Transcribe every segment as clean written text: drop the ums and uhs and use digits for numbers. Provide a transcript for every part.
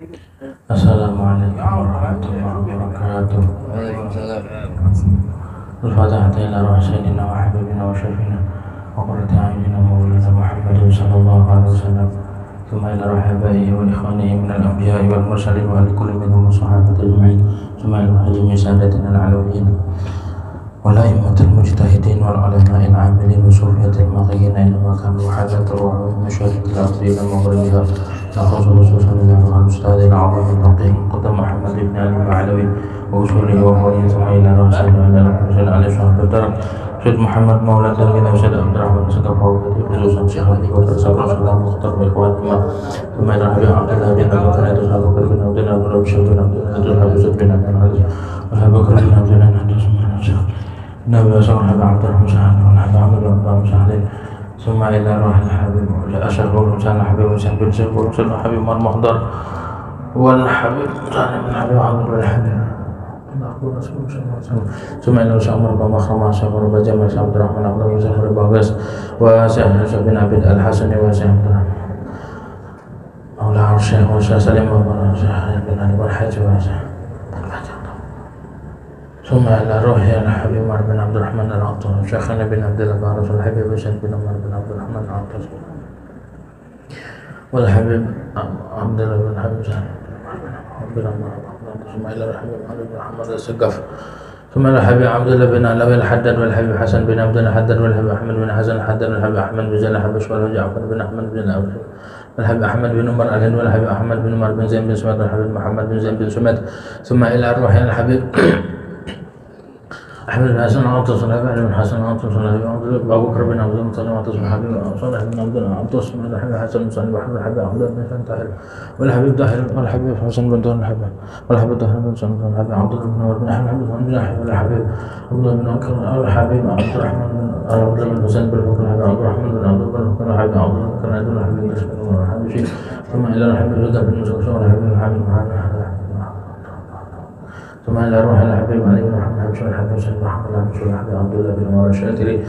Assalamualaikum warahmatullahi wabarakatuh. Waalaikumsalam. Al-Fatihah ila rasulina wa habibina wa syafina wa qurrati a'yunina maulana Muhammadin sallallahu alaihi wasallam. Thumma ila rahabaihi wa ikhwanihi min al-anbiya'i wal mursalin wa al-kulli minhum sahabati ajma'in. Thumma ila hajmi sadatina al-alawiyyin wal a'immatil mujtahidin wal ulama'il 'amilin wa sufiyatil maghiyin innama kanu hadatul wa masyaratil ardi ila maghribiha. نخص خصوصا من الأستاذ العظيم الفقيه قدام محمد بن علي العلوي وأصوله وفضله ثم إلى رأسه وإلى الحسين عليه الصلاة والسلام سيد محمد مولى تلميذ سيد عبد الرحمن سقفه خصوصا شيخ أبي بكر صبر رسول الله المختار وإخوانهما ثم إلى ربيع عبد الله بن أبي بكر يدرس أبو بكر بن عبد الله بن ربيع بن عبد الله يدرس أبو زيد بن عبد العزيز وأبو بكر بن عبد الله يدرس من الشيخ النبي صلى الله عليه وسلم سهل ونحب عبد الله سهل ثم إلى روح الحبيب أشهر وسهل الحبيب وسهل بن سيف وسهل الحبيب المحضر والحبيب سهل بن حبيب عبد الحبيب ثم إلى شامر بمخرمة شامر بجمع عبد الرحمن عبد الله شامر بغس وسهل بن عبد الحسن وسهل عبد الرحمن مولى عرشه وسهل سليم بن علي والحج وسهل ثم إلى روح الحبيب عمر بن عبد الرحمن العطار شيخنا بن عبد الله بن الحبيب وسهل بن عمر بن عبد الرحمن العطار والحبيب عبد الله بن حبيب سهل بن عمر ثم إلى الحبيب علي بن محمد السقف ثم إلى الحبيب عبد الله بن علوي الحداد والحبيب حسن بن عبد الله الحداد والحبيب أحمد بن حسن الحداد والحبيب أحمد بن زين الحبيب والحبيب جعفر بن أحمد بن الأوس والحبيب أحمد بن عمر الهند والحبيب أحمد بن عمر بن زين بن سمات والحبيب محمد بن زين بن سمات ثم إلى الروح الحبيب أحمد بن حسن عطس والحبيب أحمد بن حسن عطس والحبيب أبو بكر بن عبد المطلب عطس والحبيب صالح بن عبد الله عطس والحبيب حسن بن صالح والحبيب عبد الله بن طاهر والحبيب طاهر والحبيب حسن بن طاهر والحبيب طاهر بن صالح والحبيب عبد الله بن عمر بن أحمد بن أحمد والحبيب عبد الله بن أكرم والحبيب عبد الرحمن بن عبد الله بن حسين بن بكر والحبيب عبد الرحمن بن عبد الله بن والحبيب عبد الله بن كرم والحبيب بن والحبيب ثم إلى الحبيب هدى بن مسعود والحبيب حبيب محمد ثم إلى روح الحبيب علي بن محمد بن الحبيب سيد محمد بن الحبيب عبد الله بن عمر الشاتري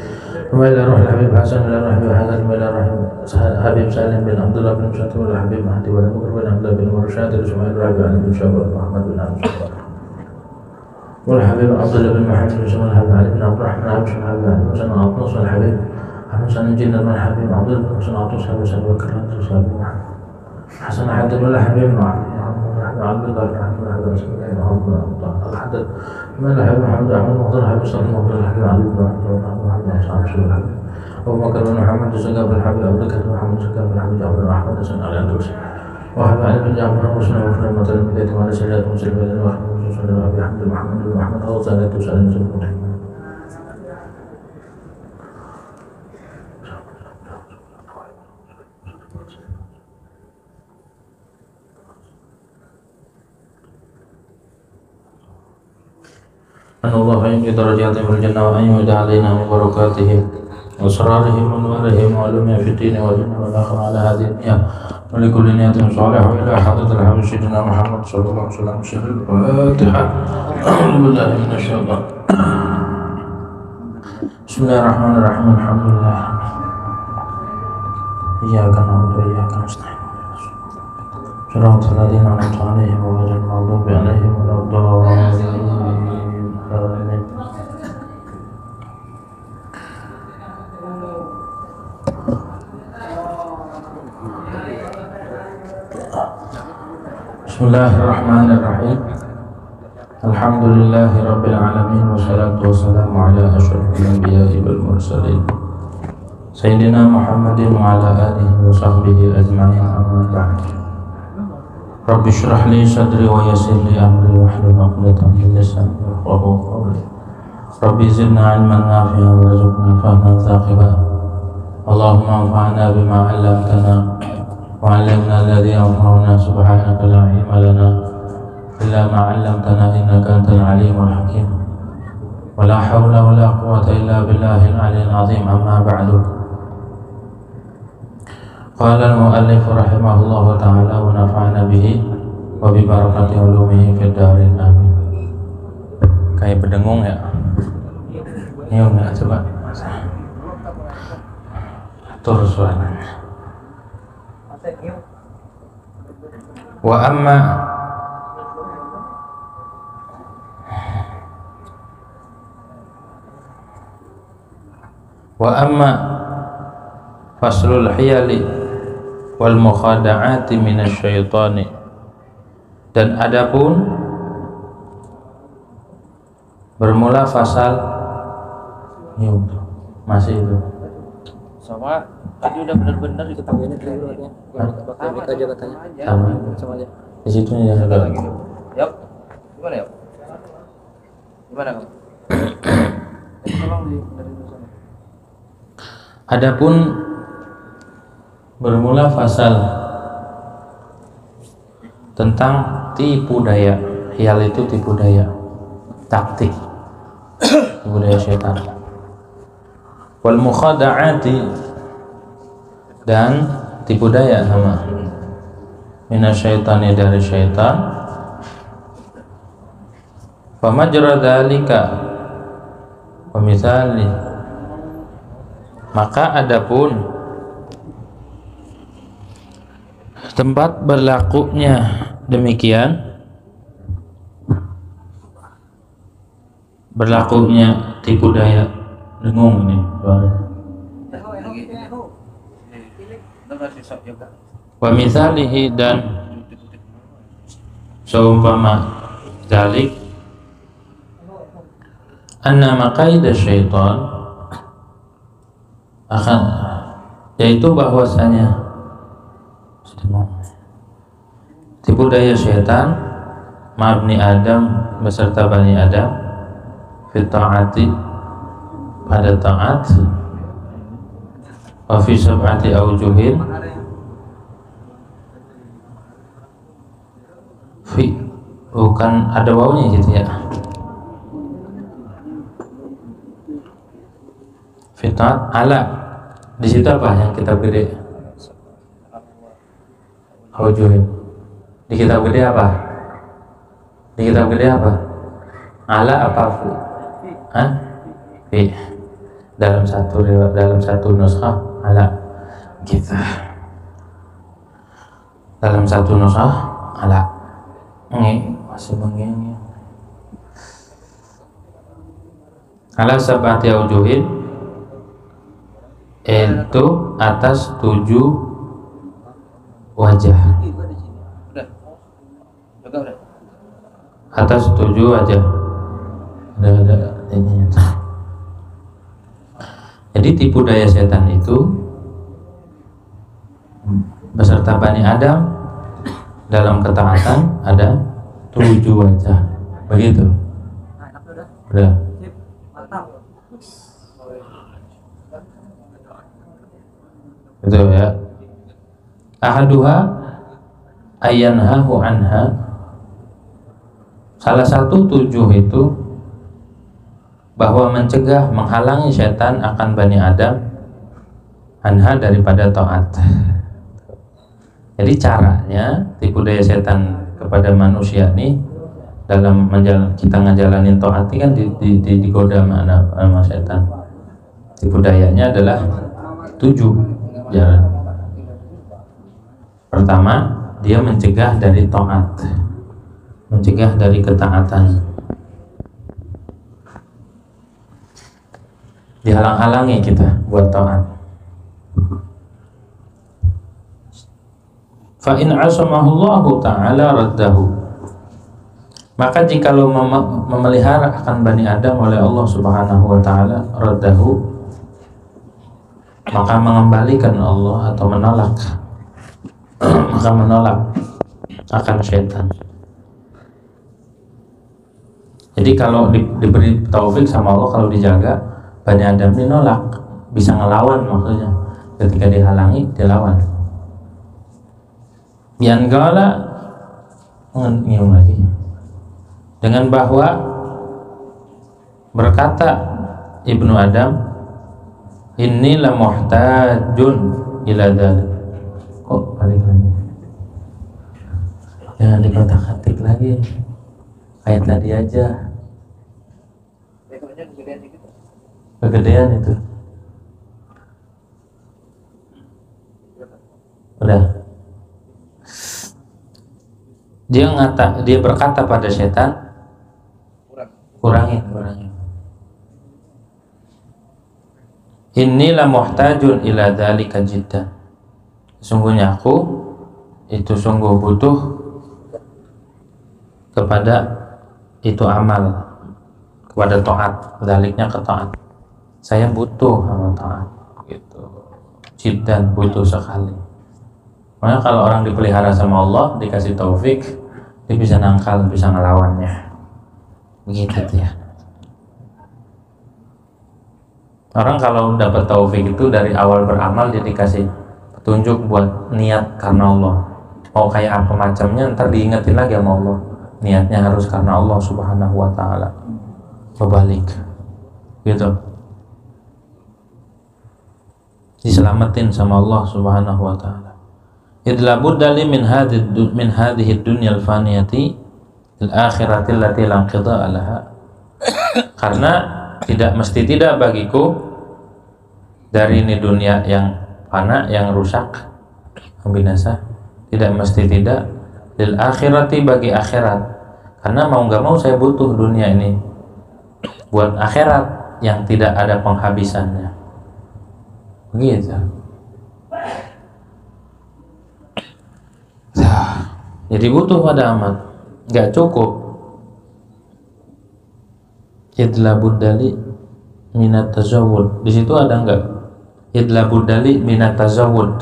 ثم إلى روح الحبيب حسن إلى روح الحبيب حسن ثم إلى روح الحبيب سالم بن عبد الله بن مسعود والحبيب مهدي بن بكر بن عبد الله بن عمر الشاتري ثم إلى روح علي بن شعبة محمد بن عبد الله والحبيب عبد الله بن محمد بن سلمان الحبيب علي بن عبد الرحمن عبد الحبيب علي بن سلمان عطوس والحبيب أحمد سلمان جنة بن الحبيب عبد الله بن سلمان عطوس الحبيب سلمان بكر بن حسن حدد والحبيب عبد الله بن محمد الحدد من الحبيب محمد أحمد مقدر الحبيب صلى الله عليه وسلم علي بن محمد أصحاب رسول الله أبو بكر بن محمد سقاف الحبيب أبو بكر بن محمد سقاف الحبيب جعفر بن أحمد سن علي أندلس وحبيب علي بن جعفر وسلم وفر المطلب بيت وعلى سجاد مسلم بن وحمد صلى الله عليه وسلم محمد بن محمد أو زادت وسلم سلم أن الله ينجي درجاتهم في الجنة وأن يمد علينا من بركاتهم وأسرارهم وأنوارهم وعلومهم في الدين والدنيا والآخرة على هذه النية ولكل نية صالحة إلى حضرة الحبيب سيدنا محمد صلى الله عليه وسلم شهر الفاتحة أعوذ بالله من الشيطان بسم الله الرحمن الرحيم الحمد لله إياك نعبد وإياك نستعين صراط الذين أنعمت عليهم غير المغضوب عليهم ولا الضالين آمين. بسم الله الرحمن الرحيم الحمد لله رب العالمين والصلاة والسلام على أشرف الأنبياء والمرسلين سيدنا محمد وعلى آله وصحبه أجمعين أما بعد رب اشرح لي صدري ويسر لي أمري واحلل عقدة من لساني يفقهوا قولي ربي زدنا علما نافعا وارزقنا فهما ثاقبا اللهم انفعنا بما علمتنا وعلمنا الذي ينفعنا سبحانك لا علم لنا إلا ما علمتنا إنك أنت العليم الحكيم ولا حول ولا قوة إلا بالله العلي العظيم أما بعد قال المؤلف رحمه الله تعالى ونفعنا به وببركة علومه في الدارين آمين. Kayak berdengung ya? Nyung ya, coba atur suaranya. Wa amma faslul hiyali wal mukhada'ati minasyaitani, dan adapun bermula fasal masih itu sama tadi udah benar-benar diketahui dulu ya. Bakal aja katanya. Sama aja. Di situ ya ada lagi. Yap. Gimana ya? Gimana kamu? Tolong dari sana. Adapun bermula fasal tentang tipu daya. Hiyal itu tipu daya, taktik, tipu daya syaitan. Wal mukhada'ati, dan tipu daya sama minasyaitani, dari syaitan. Famajra dzalika wa misali, maka adapun tempat berlakunya demikian, berlakunya tipu daya. Dengung ini suara. Wa misalihi, dan seumpama dzalik, anna maqaida syaitan, akan yaitu bahwasanya tipu daya syaitan ma'abni Adam, beserta Bani Adam, fi ta'ati, pada taat, wa fi sab'ati awjuhin, fi, bukan ada wawunya gitu ya, fi taat ala, di situ apa yang kitab gede? Awjuhin. Di kitab gede apa? Di kitab gede apa? Ala apa fi? Hah? Fi. Dalam satu nuskah ala gitu. Dalam satu nuskah ala. Ini masih begini. Ala sab'ati awjuhin, itu atas 7 wajah. Atas 7 wajah. Ada ini. Jadi tipu daya setan itu beserta Bani Adam dalam ketaatan ada 7 wajah. Begitu. Udah. Itu ya. Ahaduha ayyanhahu anha. Salah satu 7 itu bahwa mencegah, menghalangi setan akan Bani Adam anha, daripada taat. Jadi caranya tipu daya setan kepada manusia nih dalam kita ngejalanin taat ini kan digoda sama setan. Tipu dayanya adalah 7 jalan. Pertama, dia mencegah dari taat, mencegah dari ketaatan. Dihalang-halangi kita buat taat. Fa in asamahullahu ta'ala raddahu, maka jikalau memelihara akan Bani Adam oleh Allah Subhanahu wa ta'ala, raddahu, maka mengembalikan Allah atau menolak maka menolak akan syaitan. Jadi kalau diberi taufik sama Allah, kalau dijaga, Bani Adam ini nolak, bisa ngelawan, maksudnya ketika dihalangi dia lawan. Bian gala ngiung lagi dengan bahwa berkata Ibnu Adam, inilah muhtajun ila dzalik. Kok balik lagi? Jangan dikotak-katik lagi, kayak tadi aja. Kegedean itu. Udah. dia berkata pada setan, kurangin. Inilah muhtajun ila dzalika jiddan. Sungguhnya aku itu sungguh butuh kepada itu amal, kepada taat, daliknya ke taat. Saya butuh amal taat gitu. Jiddan, butuh sekali. Makanya kalau orang dipelihara sama Allah, dikasih taufik, dia bisa nangkal, bisa ngelawannya. Begitu ya. Orang kalau dapat taufik itu dari awal beramal, dia dikasih petunjuk buat niat karena Allah. Mau kayak apa macamnya, ntar diingetin lagi sama Allah. Niatnya harus karena Allah Subhanahu wa ta'ala. Kebalik gitu, diselamatin sama Allah Subhanahu wa ta'ala. Idla buddali min hadhihi dunyal faniyati al akhirati allati la qida laha. Karena tidak bagiku dari ini dunia yang fana, yang rusak, yang binasa, tidak lil akhirati, bagi akhirat. Karena mau nggak mau saya butuh dunia ini buat akhirat yang tidak ada penghabisannya. Begitu. Jadi butuh pada amat, nggak cukup. Idla buddali minat tazawud. Di situ ada nggak? Idla buddali minat tazawud.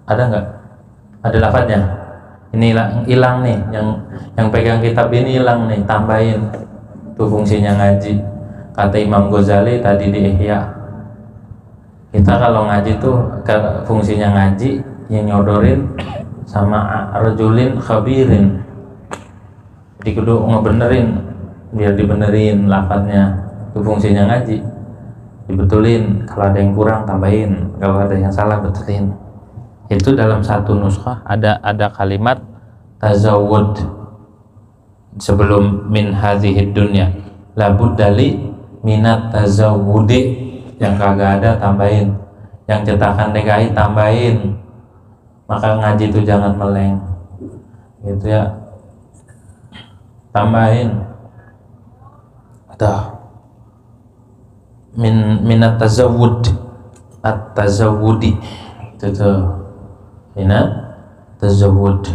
Ada nggak? Ada lafadznya. Ini hilang nih, yang pegang kitab ini hilang nih, tambahin. Itu fungsinya ngaji. Kata Imam Ghazali tadi di Ihya. Kita kalau ngaji tuh fungsinya ngaji, yang nyodorin sama rajulin khabirin. Jadi kudu ngebenerin, biar dibenerin lafadznya. Itu fungsinya ngaji. Dibetulin, kalau ada yang kurang tambahin, kalau ada yang salah betulin. Itu dalam satu nuskhah ada kalimat tazawwud sebelum min hadhihid dunya, la buddali minat tazawwudi, yang kagak ada tambahin, yang cetakan DKI tambahin. Maka ngaji itu jangan meleng gitu ya, tambahin dah minat tazawwud, at-tazawwudi itu tuh, minat tazawwud,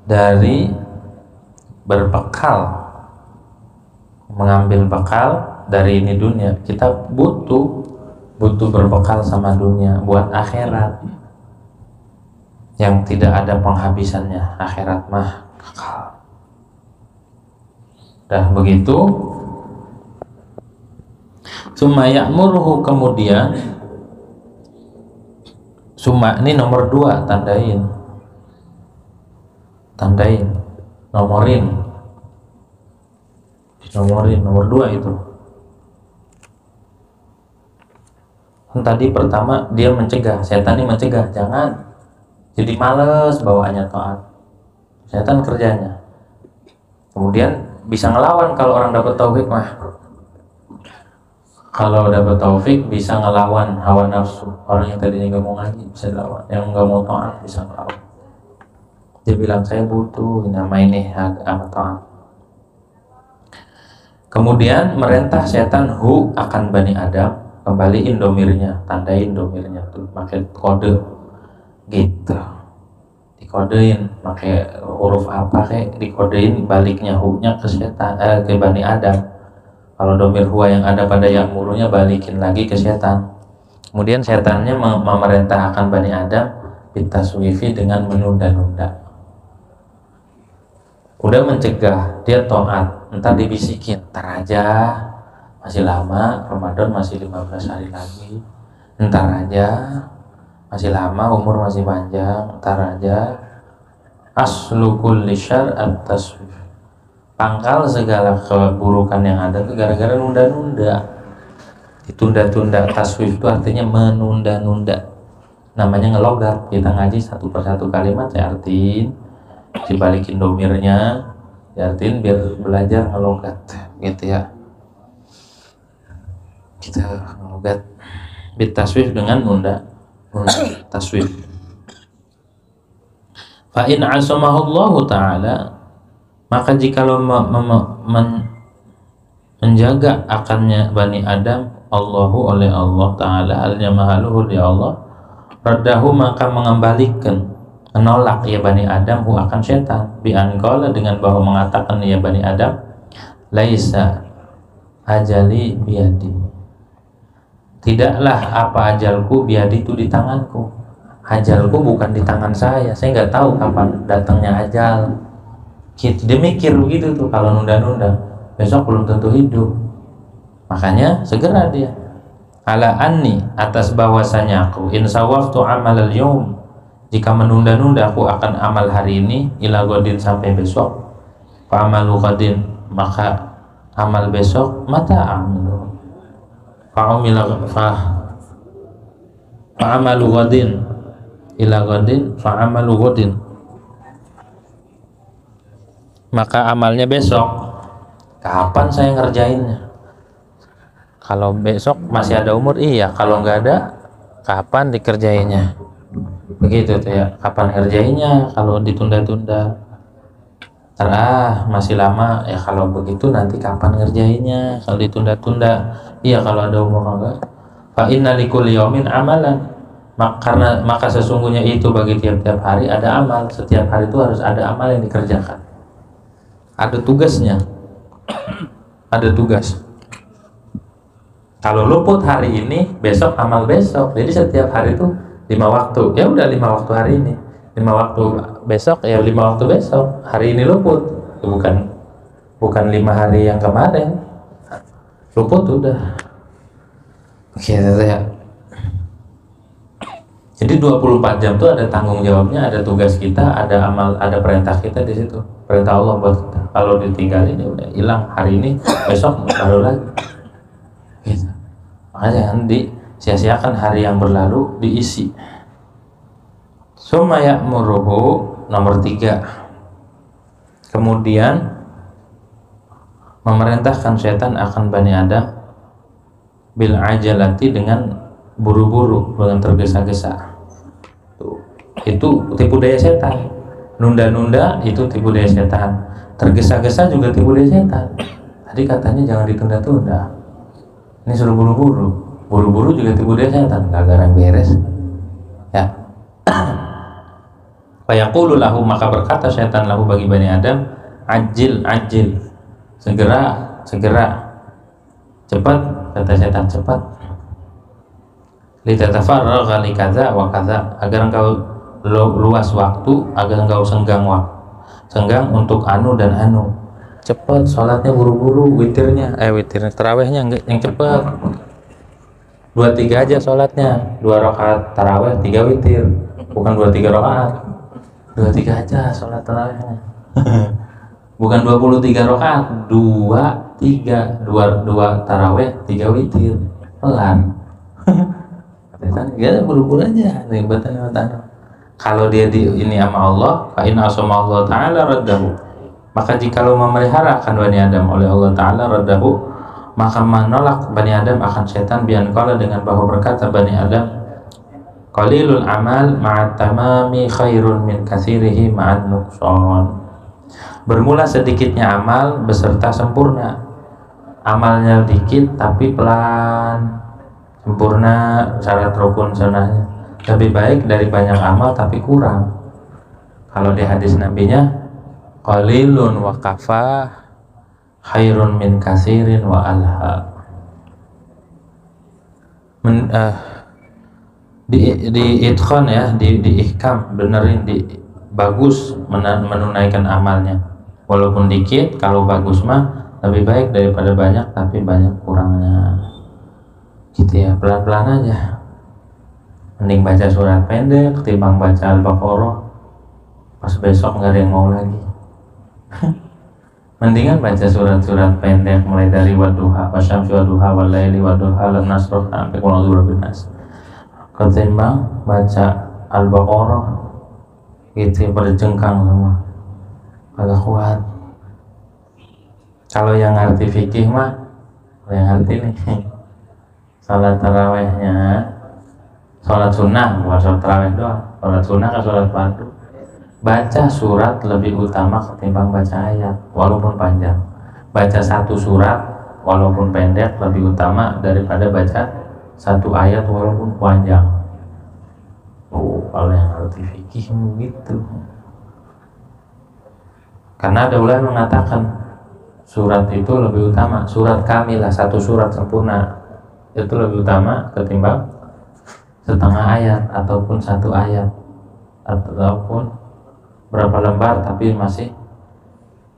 dari berbekal, mengambil bekal dari ini dunia. Kita butuh berbekal sama dunia buat akhirat yang tidak ada penghabisannya. Akhirat mah kekal. Dah begitu, summa ya'muruhu, kemudian summa ini nomor 2, tandain, nomorin nomor 2 itu. Tadi pertama dia mencegah, setan ini mencegah, jangan, jadi males bawaannya taat. Setan kerjanya. Kemudian bisa ngelawan kalau orang dapat taufik mah. Kalau dapat taufik bisa ngelawan hawa nafsu. Orang yang tadinya nggak mau ngaji bisa lawan, yang nggak mau taat bisa ngelawan. Dia bilang saya butuh nama ini amat taat. Kemudian merentah setan akan Bani Adam, kembaliin domirnya, tandain domirnya tuh, pakai kode gitu, dikodein pakai huruf apa kayak dikodein, baliknya nya ke setan, ke Bani Adam. Kalau domir huwa yang ada pada ya'murunya balikin lagi ke setan. Kemudian setannya memerintahkan Bani Adam bitaswifi, dengan menunda-nunda. Udah mencegah, dia taat, entar dibisikin, entar aja, masih lama, Ramadan masih 15 hari lagi, entar aja, masih lama, umur masih panjang, entar aja. Aslu kulli syar' at-taswif, pangkal segala keburukan yang ada itu gara-gara nunda-nunda, ditunda-tunda. Taswif itu artinya menunda-nunda, namanya ngelogat. Kita ngaji satu persatu kalimat saya artiin, dibalikin domirnya, diartiin biar belajar ngelogat gitu ya. Kita ngelogat bitaswif dengan nunda taswif. Fa in asamahullahu ta'ala, Maka jikalau menjaga akannya Bani Adam Allahu oleh Allah Ta'ala al-Mahaluhur di Allah, raddahu maka mengembalikan, menolak ya Bani Adam hu akan setan, bi'anqala dengan bahwa mengatakan ya Bani Adam, laisa ajali biadi, tidaklah apa ajalku biadi itu di tanganku, ajalku bukan di tangan saya nggak tahu kapan datangnya ajal. Dia mikir begitu tuh, kalau nunda-nunda besok belum tentu hidup, makanya segera dia. Ala anni, atas bahwasanya aku insawaftu amal al-yawm, jika menunda-nunda aku akan amal hari ini ila godin sampai besok, fa amalu godin maka amal besok mata amilu fa amalu godin ila godin fa amalu godin, maka amalnya besok. Kapan saya ngerjainnya? Kalau besok masih ada umur, iya. Kalau nggak ada, kapan dikerjainnya? Begitu tuh ya. Kapan ngerjainnya? Kalau ditunda-tunda, masih lama ya. Kalau begitu nanti kapan ngerjainnya? Kalau ditunda-tunda, iya. Kalau ada umur enggak. Fa inna likulli yaumin amalan. Maka sesungguhnya itu bagi tiap-tiap hari ada amal. Setiap hari itu harus ada amal yang dikerjakan. Ada tugasnya. Ada tugas. Kalau luput hari ini, besok amal besok. Jadi setiap hari itu 5 waktu. Ya udah 5 waktu hari ini, 5 waktu besok, ya 5 waktu besok. Hari ini luput, bukan 5 hari yang kemarin. Luput udah. Oke, ya. Jadi 24 jam itu ada tanggung jawabnya, ada tugas kita, ada amal, ada perintah kita di situ. Perintah Allah buat kita. Kalau ditinggalin ya udah hilang. Hari ini, besok baru lagi. Gitu. Makanya jangan disia-siakan hari yang berlalu, diisi. Summa ya'muruhu, nomor 3. Kemudian memerintahkan setan akan Bani Adam bil ajalati, dengan buru-buru, dengan tergesa-gesa. Itu tipu daya setan. Nunda-nunda itu tipu daya setan. Tergesa-gesa juga tipu daya setan. Tadi katanya jangan ditunda-tunda, ini suruh buru-buru. Buru-buru juga tipu daya setan, gak garang beres ya. Fayaqulu lahu, maka berkata setan lahu bagi Bani Adam, ajil, segera, cepat, kata setan, cepat. Litatafarragha li kadza wa kadza, agar engkau luas waktu, agar engkau senggang untuk anu dan anu. Cepat sholatnya, buru-buru, witirnya tarawehnya yang cepat. 2-3 aja sholatnya, 2 rakaat taraweh, 3 witir, bukan 2-3 rakaat. 2-3 aja sholat tarawehnya. Bukan 23 rakaat, 2 taraweh, 3 witir, pelan. Ya buru-buru aja, ribatan. Kalau dia ini sama Allah, fa inna Allah Ta'ala raddahu, maka jikalau memelihara akan Bani Adam oleh Allah Ta'ala, raddahu, maka menolak Bani Adam akan setan, bi'anqala, dengan bahwa berkata Bani Adam, qalilul amal ma'at tamami khairun min katsirihi ma'an nuqsan. Bermula sedikitnya amal beserta sempurna. Amalnya dikit tapi pelan, sempurna syarat rukun sunnahnya, lebih baik dari banyak amal tapi kurang. Kalau di hadis nabinya, qalilun wa kafah khairun min katsirin wa alha. Di idkhon ya, di ihkam, benerin, bagus menunaikan amalnya, walaupun dikit. Kalau bagus mah lebih baik daripada banyak tapi banyak kurangnya, gitu ya. Pelan-pelan aja, mending baca surat pendek ketimbang baca Al-Baqarah pas besok nggak ada yang mau lagi. Mendingan baca surat-surat pendek mulai dari wadduha, wasyamsi wadduha, walaili wadduha, lam nasroh, sampai qul a'udzu birabbin nas, ketimbang baca Al-Baqarah gitu, berjengkang semua, agak kuat. Kalau yang ngerti fikih mah, yang ngerti nih, salat tarawehnya, salat sunnah, bukan salat taraweh doang, salat sunnah kan salat fardu, baca surat lebih utama ketimbang baca ayat walaupun panjang. Baca satu surat walaupun pendek lebih utama daripada baca satu ayat walaupun panjang. Kalau yang ngerti fikih begitu. Karena ada ulama mengatakan surat itu lebih utama, surat kamilah, satu surat sempurna itu lebih utama ketimbang setengah ayat ataupun satu ayat ataupun berapa lembar tapi masih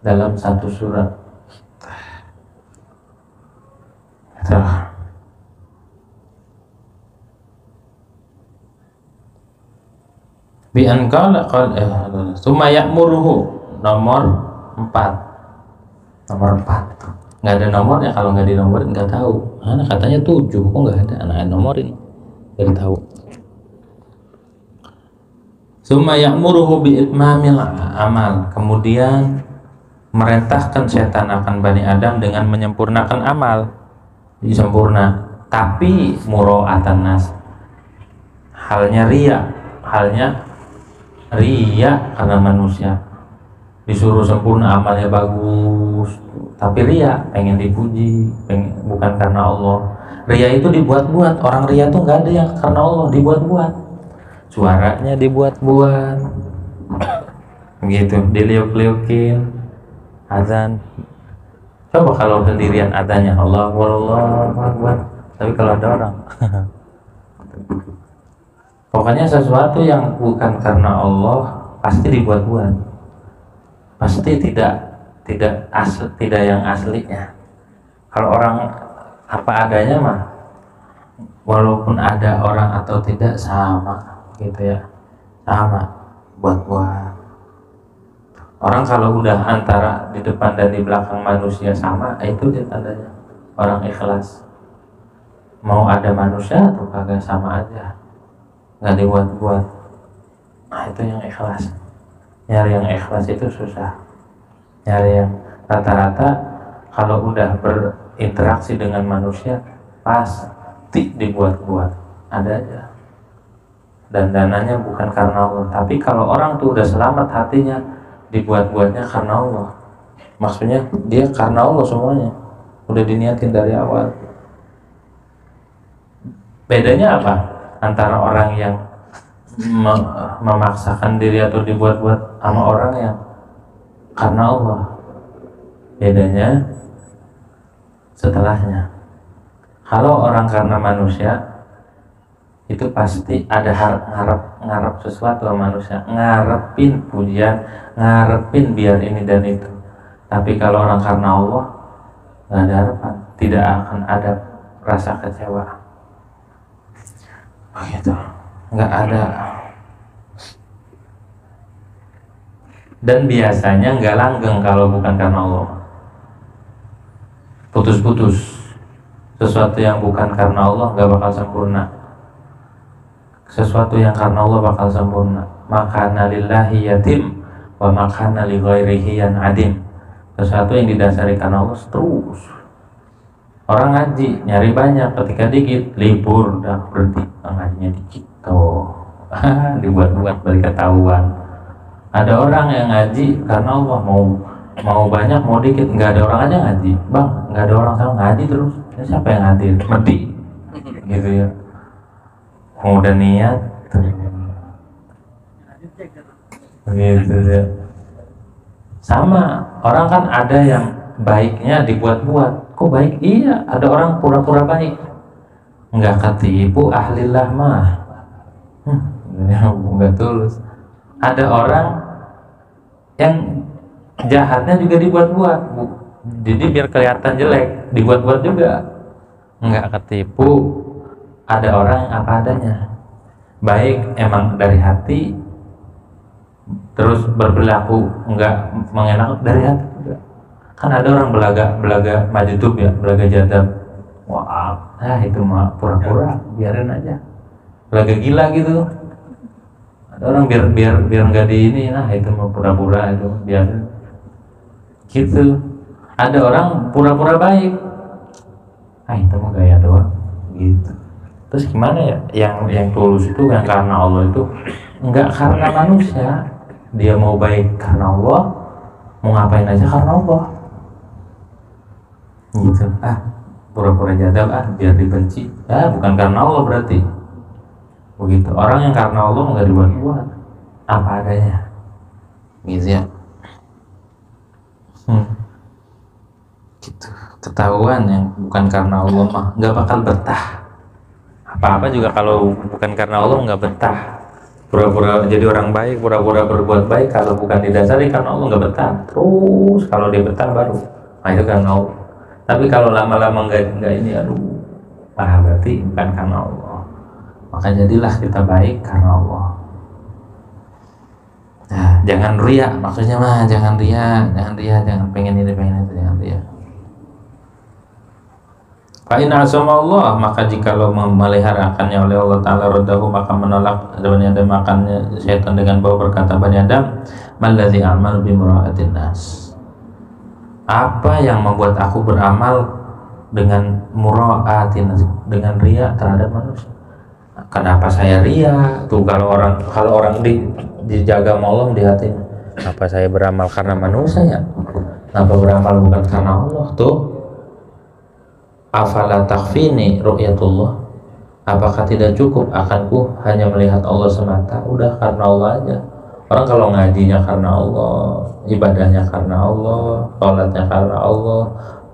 dalam satu surat. Bi an qala summa ya'muruhu, nomor 4. Nomor 4 nggak ada nomornya, kalau nggak dinomorin nggak tahu. Anak katanya 7, kok nggak ada, anak nomorin nggak tahu. Summa ya'muruhu bi itmamil amal, kemudian merintahkan setan akan Bani Adam dengan menyempurnakan amal. Sempurna tapi mura'atan nas, halnya riya karena manusia disuruh sempurna amalnya bagus tapi riya, pengen dipuji, bukan karena Allah. Riya itu dibuat-buat, orang riya tuh nggak ada yang karena Allah, dibuat-buat, suaranya dibuat-buat gitu, diliuk-liukin azan. Coba kalau sendirian adanya Allah Akbar, tapi kalau ada orang pokoknya sesuatu yang bukan karena Allah pasti dibuat-buat, pasti tidak yang aslinya. Kalau orang apa adanya mah walaupun ada orang atau tidak sama gitu ya, sama buat-buat. Orang kalau udah antara di depan dan di belakang manusia sama, itu dia tandanya orang ikhlas. Mau ada manusia atau kagak sama aja, nggak dibuat-buat. Nah itu yang ikhlas. Nyari yang ikhlas itu susah. Nyari yang rata-rata kalau udah berinteraksi dengan manusia pasti dibuat-buat, ada aja. Dan dananya bukan karena Allah. Tapi kalau orang tuh udah selamat hatinya, dibuat-buatnya karena Allah. Maksudnya dia karena Allah semuanya, udah diniatin dari awal. Bedanya apa antara orang yang memaksakan diri atau dibuat-buat sama orang yang karena Allah? Bedanya setelahnya. Kalau orang karena manusia itu pasti ada ngarep sesuatu sama manusia, ngarepin pujian, ngarepin biar ini dan itu. Tapi kalau orang karena Allah nggak ada harapan, tidak akan ada rasa kecewa. Begitu, nggak ada. Dan biasanya nggak langgeng kalau bukan karena Allah. Putus-putus. Sesuatu yang bukan karena Allah nggak bakal sempurna. Sesuatu yang karena Allah bakal sempurna. Makana lillahi yatim wa makana li ghairihi adim. Sesuatu yang didasari karena Allah terus. Orang ngaji nyari banyak, ketika dikit libur dah berhenti, ngajinya dikit tuh. Dibuat-buat balik ketahuan. Ada orang yang ngaji karena Allah, mau banyak mau dikit, nggak ada orang aja ngaji. Bang, nggak ada orang sama ngaji terus. Ini siapa yang hadir? Medi. Gitu ya. Mau udah niat gitu ya. Sama orang kan ada yang baiknya dibuat-buat. Kok baik? Iya, ada orang pura-pura baik, nggak ketipu ahlillah mah, nggak tulus. Ada orang yang jahatnya juga dibuat-buat, jadi biar kelihatan jelek dibuat-buat juga, nggak ketipu. Ada orang yang apa adanya, baik emang dari hati, terus berperilaku nggak mengenak dari hati juga. Kan ada orang belaga majdub ya, belaga jadab. Wah, itu mah pura-pura, biarin aja. Belaga gila gitu. Ada orang biar nggak di ini, nah itu mah pura-pura, itu biarin. Gitu. Ada orang pura-pura baik. Itu mah gaya doang. Gitu. Terus gimana ya? Yang tulus itu yang karena Allah itu nggak karena manusia. dia mau baik karena Allah, mau ngapain aja karena Allah gitu. Pura-pura jadal biar dibenci, bukan karena Allah berarti begitu. Orang yang karena Allah nggak dibuat-buat, apa adanya gitu ya. Gitu. Ketahuan yang bukan karena Allah mah nggak bakal betah. Apa-apa juga kalau bukan karena Allah nggak betah. Pura-pura jadi orang baik, pura-pura berbuat baik, kalau bukan didasari karena Allah nggak betah. Terus kalau dia betah baru, itu karena Allah. Tapi kalau lama-lama nggak ini, berarti bukan karena Allah. Maka jadilah kita baik karena Allah. Nah, jangan riya, maksudnya mah jangan riya, jangan pengen ini pengen itu, jangan riya. Fa in azama Allah, maka jikalau memeliharakannya oleh Allah Ta'ala, raddahu, maka menolak Bani Adam makannya syaitan dengan bahwa berkata Bani Adam, mallazi amal bimura'atin nas, apa yang membuat aku beramal dengan mura'atin nas, dengan riya terhadap manusia. Kenapa saya riya? Tuh kalau orang dijaga sama Allah di hatinya, apa saya beramal karena manusia ya? Kenapa beramal bukan karena Allah? Tuh, afala takfini ru'yatullah, apakah tidak cukup akanku hanya melihat Allah semata? Udah karena Allah aja. Orang kalau ngajinya karena Allah, ibadahnya karena Allah, sholatnya karena Allah,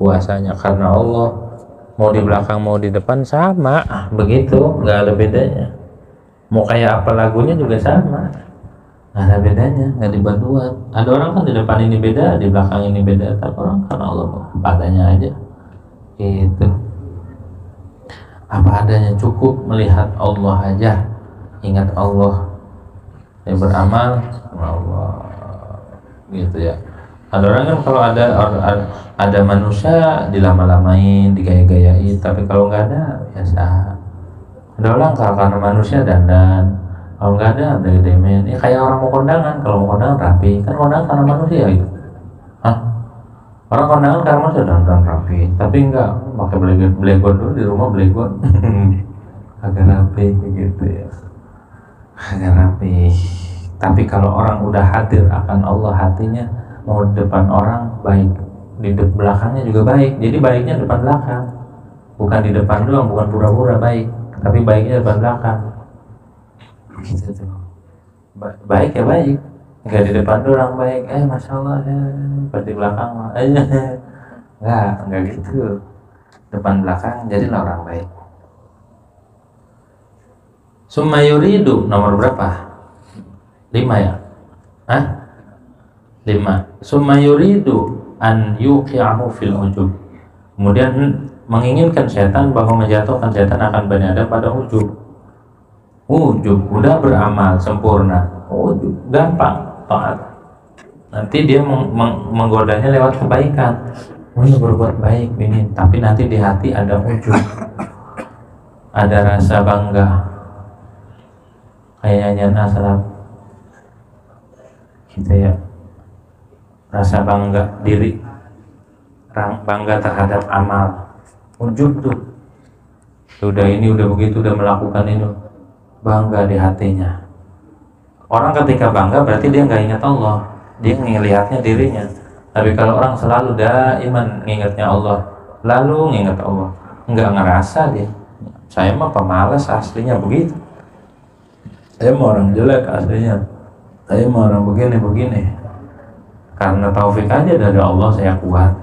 puasanya karena Allah, mau di belakang mau di depan sama begitu, nggak ada bedanya. Mau kayak apa lagunya juga sama, nggak ada bedanya, nggak dibuat-buat. Ada orang kan di depan ini beda, di belakang ini beda, tapi orang karena Allah padanya aja. Itu apa adanya, cukup melihat Allah aja, ingat Allah, beramal sama Allah gitu ya. Ada orang kan kalau ada manusia dilama-lamain, digaya-gayain, tapi kalau nggak ada biasa. Ada orang kalau karena manusia dandan, kalau nggak ada demen. Ya kayak orang mau kondangan, kalau mau kondangan rapi, kan kondangan karena manusia gitu. Orang kondangan karena manusia dandan rapi, tapi enggak pakai belegon dulu di rumah, belegon agak rapi begitu ya, agak rapi. Tapi kalau orang udah hadir akan Allah, hatinya mau di depan orang baik, di belakangnya juga baik. Jadi baiknya depan belakang, bukan di depan doang, bukan pura-pura baik, tapi baiknya depan belakang gitu tuh. Baik ya baik, nggak di depan doang baik, masya Allah ya, pas di belakang nggak gitu, depan belakang jadilah orang baik. Summa yuridu, nomor berapa? 5 ya? 5. Summa yuridu an yuqi'ahu fil ujub, kemudian menginginkan setan bahwa menjatuhkan setan akan Bani Adam pada ujub. Ujub udah beramal sempurna, ujub gampang taat. Nanti dia menggodanya lewat kebaikan. Ini berbuat baik ini, tapi nanti di hati ada ujub, ada rasa bangga, kayak nyanyian asraf gitu ya, rasa bangga diri, bangga terhadap amal, ujub tuh. Udah ini udah begitu, udah melakukan ini, bangga di hatinya. Orang ketika bangga berarti dia nggak ingat Allah, dia ngelihatnya dirinya. Tapi kalau orang selalu daiman ngingetnya Allah, lalu nginget Allah, nggak ngerasa dia, saya mah pemalas aslinya begitu, saya mah orang jelek aslinya, saya mah orang begini, karena taufik aja dari Allah saya kuat.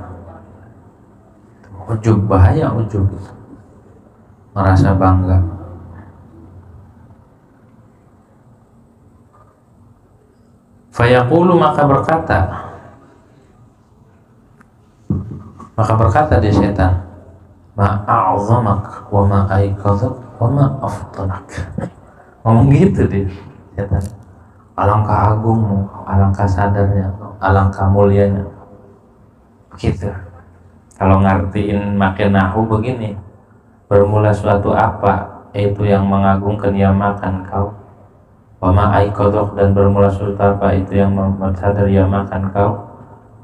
Ujub, bahaya ujub, merasa bangga. Fayaqulu, maka berkata dia setan, ma'a'azamak wa ma'aikazak wa ma'aftalak. Ngomong gitu dia setan, alangkah agungmu, alangkah sadarnya, alangkah mulianya. Begitu. Kalau ngertiin makin nahu begini, bermula suatu apa, itu yang mengagungkan ia makan kau. Wa ma'aiqadhaq, dan bermula suatu apa itu yang sadar ia makan kau.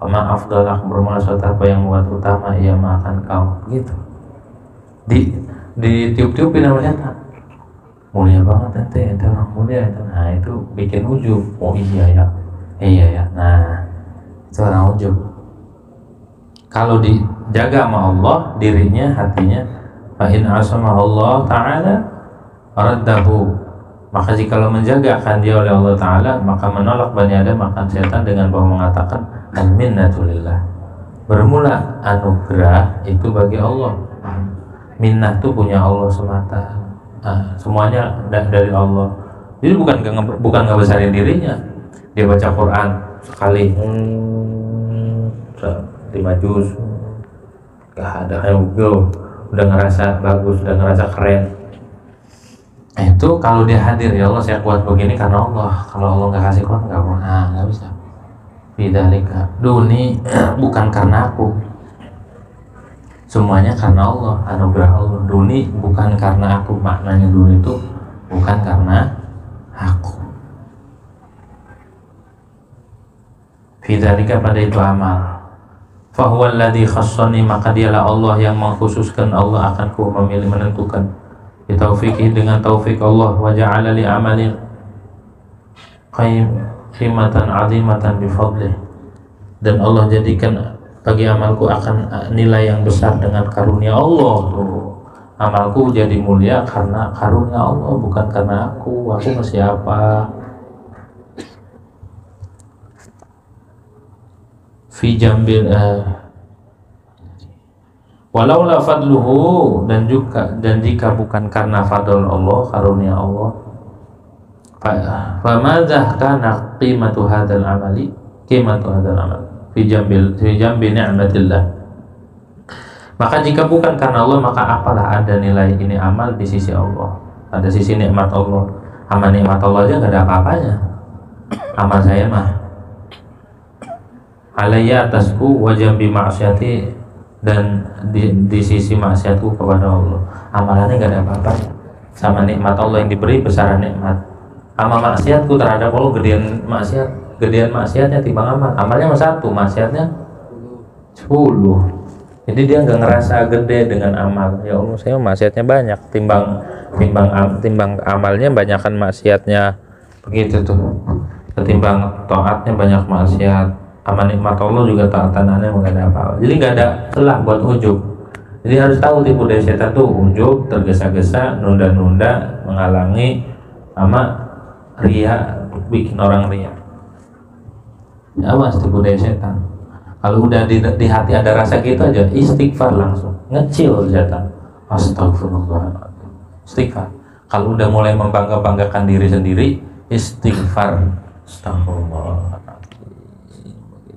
Wa ma'afdalak, bermula suatu apa yang membuat utama ia makan kau. Begitu. Di tiup-tiupin sama setan. Mulia banget ente orang mulia ente. Nah itu bikin ujub. Oh iya ya, Iya ya. Nah, itu orang ujub. Kalau dijaga sama Allah dirinya, hatinya, fa in asama Allah taala raddahu, maka jikalau menjaga akan dia oleh Allah taala, maka menolak Bani Adam akan setan dengan bahwa mengatakan al minnatulillah. Bermula anugerah itu bagi Allah. Minnah itu punya Allah semata. Semuanya dari Allah. Jadi bukan ngebesarin dirinya. Dia baca Quran sekali 5 juz, gak ada udah ngerasa bagus, udah ngerasa keren. Itu kalau dia hadir, ya Allah saya kuat begini karena Allah. Kalau Allah nggak kasih kuat nggak mau, nggak bisa. Bidzalika duni, bukan karena aku, semuanya karena Allah, anugerah Allah. Duni bukan karena aku, maknanya duni itu bukan karena aku. Bidzalika, pada itu amal. Fahuwa alladhi khassani, maka dialah Allah yang mengkhususkan. Allah akan ku memilih, menentukan bitaufiqih, dengan taufik Allah. Wa ja'ala li amali qimatan azimatan bifadlih, dan Allah jadikan bagi amalku akan nilai yang besar dengan karunia Allah. Amalku jadi mulia karena karunia Allah, bukan karena aku masih apa. Fi jambil walaula fadluhu, dan jika bukan karena fadl Allah, karunia Allah, fa madzah kana qimatu hadzal amali fi jambi ni'matillah. Maka jika bukan karena Allah, maka apalah ada nilai ini amal di sisi Allah, ada sisi nikmat Allah. Amal nikmat Allah aja nggak ada apa-apanya. Amal saya mah alayya atasku, wajah bi maksiati, dan di sisi maksiatku kepada Allah. Amalannya gak ada apa-apa sama nikmat Allah yang diberi, besaran nikmat. Amal maksiatku terhadap Allah, gedean maksiatnya timbang amal. Amalnya satu, maksiatnya 10. Jadi dia nggak ngerasa gede dengan amal. Ya Allah, saya maksiatnya banyak, timbang amalnya banyakan maksiatnya, begitu tuh. Ketimbang taatnya banyak maksiat. Amal nikmat Allah juga taatanannya nggak ada apa-apa. Jadi nggak ada celah buat ujub. Jadi harus tahu tipu daya setan tuh ujub, tergesa-gesa, nunda-nunda, menghalangi, sama ria, bikin orang ria. Ya awas tipu daya setan. Kalau udah di hati ada rasa gitu aja, istighfar langsung, ngecil setan. Astagfirullah. Istighfar. Kalau udah mulai membangga-banggakan diri sendiri, istighfar. Astagfirullah.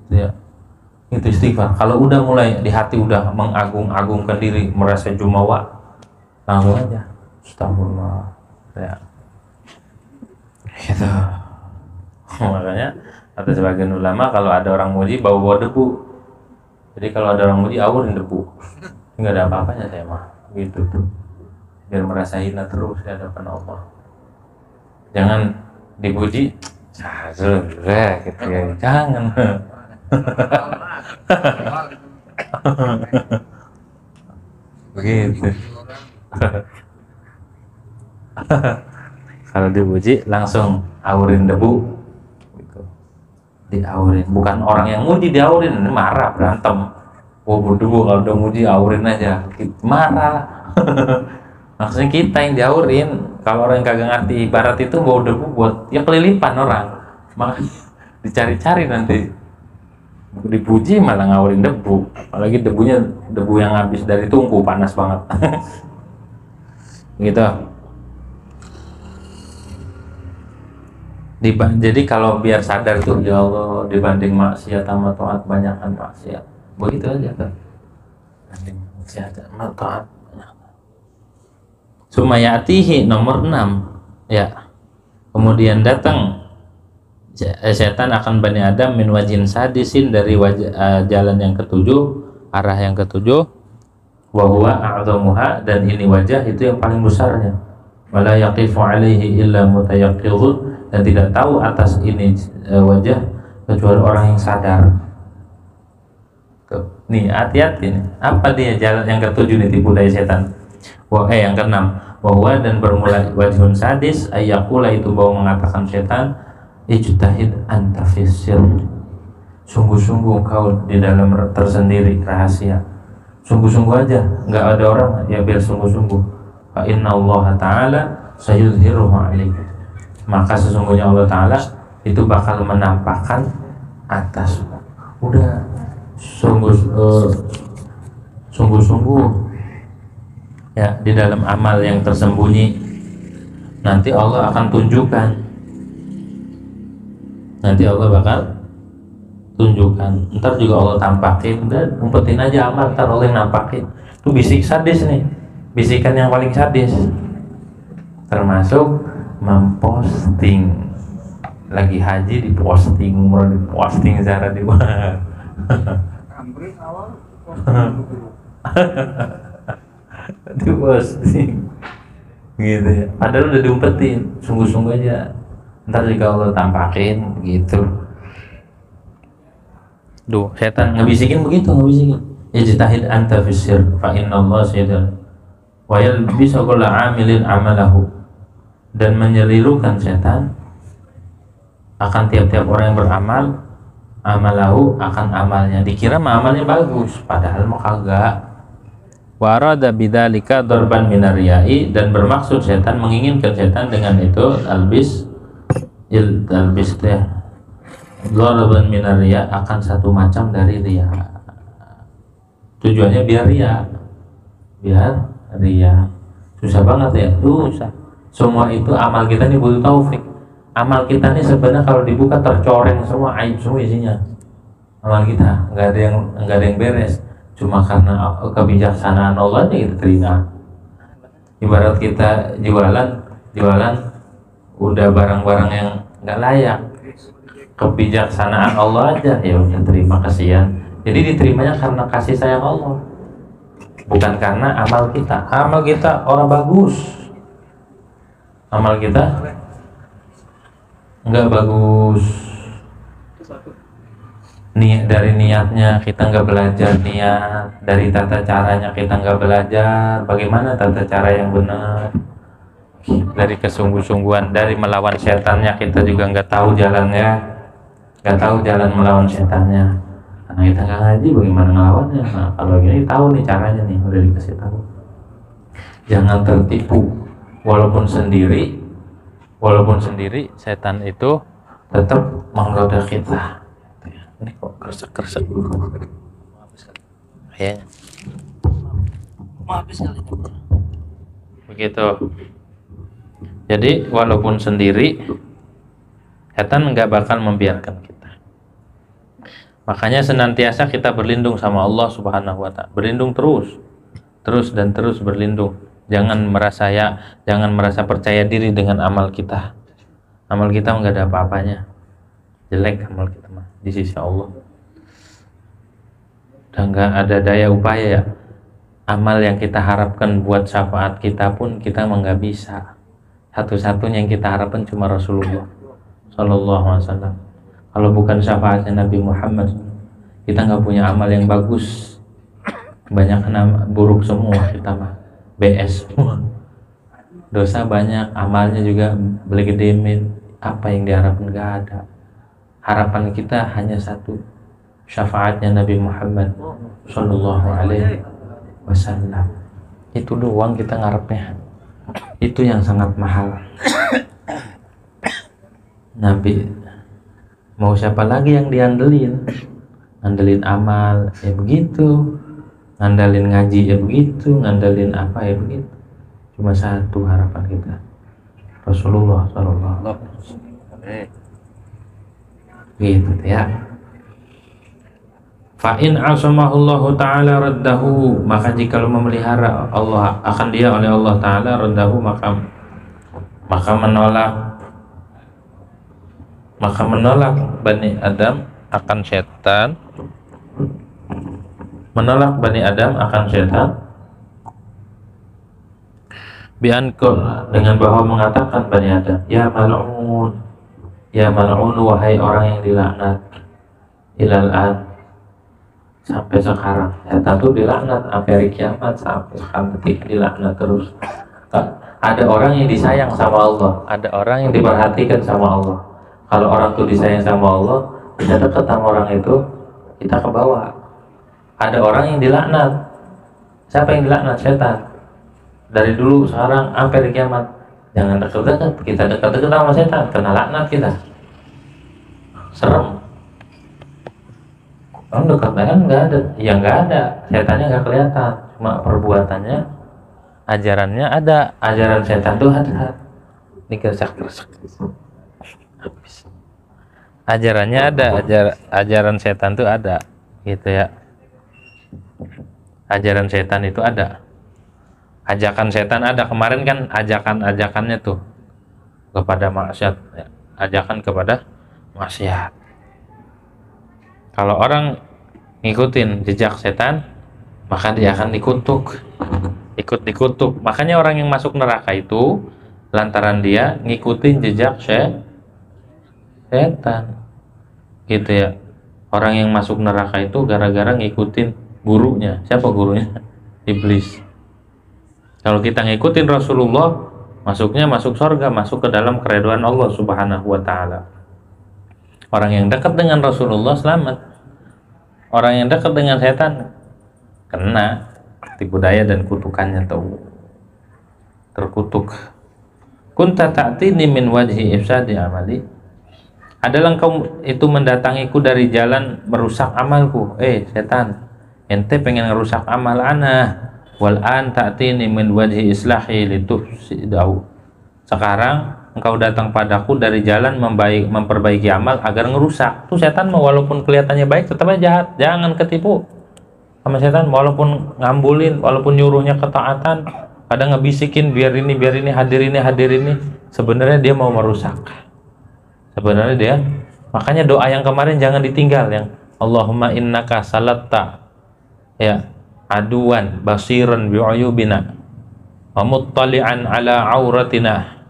Ya, itu istighfar. Kalau udah mulai di hati udah mengagung-agungkan diri, merasa jumawa, langsung aja astagfirullah. Ya, gitu. Makanya kata sebagian ulama, kalau ada orang muji bawa debu. Jadi kalau ada orang muji awurin debu, nggak ada apa-apanya saya mah, gitu tuh. Biar merasa hina terus di hadapan Allah. Jangan dipuji, sudah gitu ya, jangan. Begitu. Kalau dipuji langsung awurin debu gitu. Diawurin, bukan orang yang muji diawurin, ini marah, berantem. Debu kalau udah muji awurin aja, marah. Maksudnya kita yang diawurin. Kalau orang yang kagak ngerti ibarat itu, bawa debu buat ya kelilipan orang, makanya dicari-cari nanti. Dipuji malah ngawurin debu, apalagi debunya debu yang habis dari tungku, panas banget. Gitu. Jadi kalau biar sadar tuh, ya Allah, dibanding maksiat sama taat, banyakkan maksiat. Begitu aja kan. Banding maksiat sama taat. Sumayatihi, nomor 6 ya. Kemudian datang setan akan Bani Adam min wajin sadisin, dari jalan yang ketujuh, arah yang ketujuh. Wa huwa a'dhamuha, dan ini wajah itu yang paling besarnya. Wala yaqifu alaihi illa mutayaqqidun, dan tidak tahu atas ini wajah kecuali orang yang sadar. Tuh, nih hati-hati nih. Apa dia jalan yang ketujuh nih, tipu daya setan? Yang keenam, wa huwa, dan bermula wajhun sadis, ayyakula, itu bahwa mengatakan setan, ijtahid anta fis-sirr, sungguh-sungguh kau di dalam tersendiri rahasia, sungguh-sungguh aja, nggak ada orang ya biar sungguh-sungguh. Fa inna Allah Ta'ala sayuzhiruhu alaikum, maka sesungguhnya Allah Ta'ala itu bakal menampakkan atas. Udah sungguh-sungguh ya di dalam amal yang tersembunyi, nanti Allah akan tunjukkan, nanti Allah bakal tunjukkan, ntar juga Allah tampakin. Dan umpetin aja amal, ntar Allah yang nampakin. Itu bisik sadis nih, bisikan yang paling sadis, termasuk memposting lagi haji, diposting umroh, diposting ziarah di mana. Diposting gitu ya, padahal udah diumpetin. Sungguh-sungguh aja, ntar juga Allah tampakin gitu. Duh, setan ngebisikin begitu, ngebisikin. Ijtahid anta fis-sirr fa inna Allah sayyidun wa yalbisu kulla 'amilin 'amalahu, dan menyelirukan setan akan tiap-tiap orang yang beramal, amalahu akan amalnya, dikira amalnya bagus padahal mau kagak. Wa arada bidzalika darban minar riya'i, dan bermaksud setan, menginginkan setan dengan itu albis teh darban minar riya, akan satu macam dari riya. Tujuannya biar riya. Susah banget ya, susah. Semua itu amal kita nih butuh taufik. Amal kita nih sebenarnya kalau dibuka tercoreng semua, aib semua isinya. Amal kita nggak ada yang beres. Cuma karena kebijaksanaan Allah aja kita terima. Ibarat kita jualan udah barang-barang yang nggak layak, kebijaksanaan Allah aja ya udah terima, kasihan. Jadi diterimanya karena kasih sayang Allah, bukan karena amal kita. Amal kita orang bagus, amal kita nggak bagus, dari niatnya kita nggak belajar niat, dari tata caranya kita nggak belajar bagaimana tata cara yang benar, dari kesungguh-sungguhan, dari melawan setannya kita juga nggak tahu jalannya, nggak tahu jalan melawan setannya, karena kita nggak ngaji bagaimana ngelawannya. Nah kalau gini tahu nih caranya nih, udah dikasih tahu. Jangan tertipu, walaupun sendiri setan itu tetap menggoda kita. Ini kok kersek kayaknya. Maaf sekali. Begitu. Jadi walaupun sendiri, setan nggak bakal membiarkan kita. Makanya senantiasa kita berlindung sama Allah Subhanahu wa Ta'ala. Berlindung terus berlindung. Jangan merasa percaya diri dengan amal kita. Amal kita nggak ada apa-apanya, jelek amal kita mah di sisi Allah. Dan nggak ada daya upaya ya. Amal yang kita harapkan buat syafaat kita pun kita mah nggak bisa. Satu-satunya yang kita harapkan cuma Rasulullah Sallallahu Alaihi Wasallam. Kalau bukan syafaatnya Nabi Muhammad, kita nggak punya amal yang bagus. Kebanyakan buruk semua kita mah, BS semua. Dosa banyak, amalnya juga belegedemin. Apa yang diharapkan nggak ada. Harapan kita hanya satu, syafaatnya Nabi Muhammad Sallallahu Alaihi Wasallam. Itu doang kita ngarepnya. Itu yang sangat mahal. Nabi, mau siapa lagi yang diandelin? Ngandelin amal ya begitu, ngandalin ngaji ya begitu, ngandalin apa ya begitu. Cuma satu harapan kita, Rasulullah Sallallahu Alaihi Wasallam. Gitu ya. Fa'in asamahullahu ta'ala raddahu, maka jika memelihara Allah akan dia oleh Allah ta'ala, raddahu maka menolak Bani Adam akan setan, menolak Bani Adam akan setan dengan bahwa mengatakan Bani Adam, ya mal'un, wahai orang yang dilaknat, ilal-an, sampai sekarang. Setan itu dilaknat sampai hari kiamat, sampai sekarang detik dilaknat terus. Ada orang yang disayang sama Allah, ada orang yang diperhatikan sama Allah. Kalau orang tuh disayang sama Allah, kita dekat sama orang itu, kita ke bawah. Ada orang yang dilaknat. Siapa yang dilaknat? Setan. Dari dulu, sekarang, sampai di kiamat. Jangan dekat-dekat. Kita dekat-dekat sama setan, kena laknat kita. Serem. Orang dekatnya kan nggak ada, ya nggak ada. Setannya nggak kelihatan, cuma perbuatannya, ajarannya ada. Ajaran setan tuh ada. Ini gersak-gersak. Habis. Ajarannya ada, ajaran setan tuh ada, gitu ya. Ajaran setan itu ada. Ajakan setan ada. Kemarin kan ajakan-ajakannya tuh kepada maksiat, ya. Ajakan kepada maksiat. Kalau orang ngikutin jejak setan, maka dia akan dikutuk, ikut dikutuk. Makanya orang yang masuk neraka itu lantaran dia ngikutin jejak setan, gitu ya. Orang yang masuk neraka itu gara-gara ngikutin gurunya. Siapa gurunya? Iblis. Kalau kita ngikutin Rasulullah, masuknya masuk surga, masuk ke dalam keridhaan Allah Subhanahu wa ta'ala. Orang yang dekat dengan Rasulullah selamat. Orang yang dekat dengan setan kena tipu daya dan kutukannya tuh, terkutuk. Kunta ta'tini min wajhi ifsadi amali. Adalah engkau itu mendatangiku dari jalan merusak amalku. Setan, ente pengen ngerusak amal ana. Wal an ta'tini min wajhi islahi litufsidahu. Sekarang engkau datang padaku dari jalan memperbaiki amal agar ngerusak. Tuh setan mau walaupun kelihatannya baik tetap aja jahat. Jangan ketipu sama setan, walaupun ngambulin, walaupun nyuruhnya ketaatan, kadang ngebisikin biar ini hadir ini. Sebenarnya dia mau merusak. Sebenarnya dia, makanya doa yang kemarin jangan ditinggal, yang Allahumma innaka salatta ya aduan basiran bi'uyubina wa muttali'an ala auratina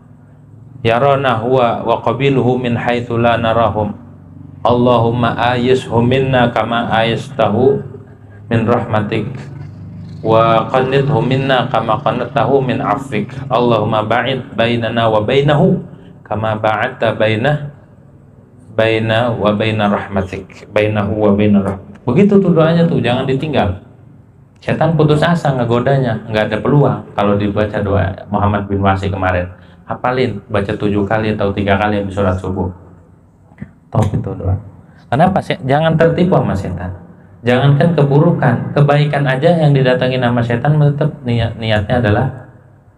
yarana huwa wa qabiluhu min haitsu la narahum. Allahumma ayishu minna kama ayastahu min rahmatik wa qannithu minna kama qannatahu min afik. Allahumma ba'id bainana wa bainahu kama ba'adta baina wa baina rahmatik, bainahu wa baina rahmatik. Begitu tuh doanya tuh, jangan ditinggal. Setan putus asa ngegodanya, nggak ada peluang. Kalau dibaca doa Muhammad bin Wasi kemarin, hafalin, baca 7 kali atau 3 kali di sholat subuh. Top itu doa. Kenapa sih? Jangan tertipu sama setan. Jangankan keburukan, kebaikan aja yang didatangi nama setan tetap niatnya adalah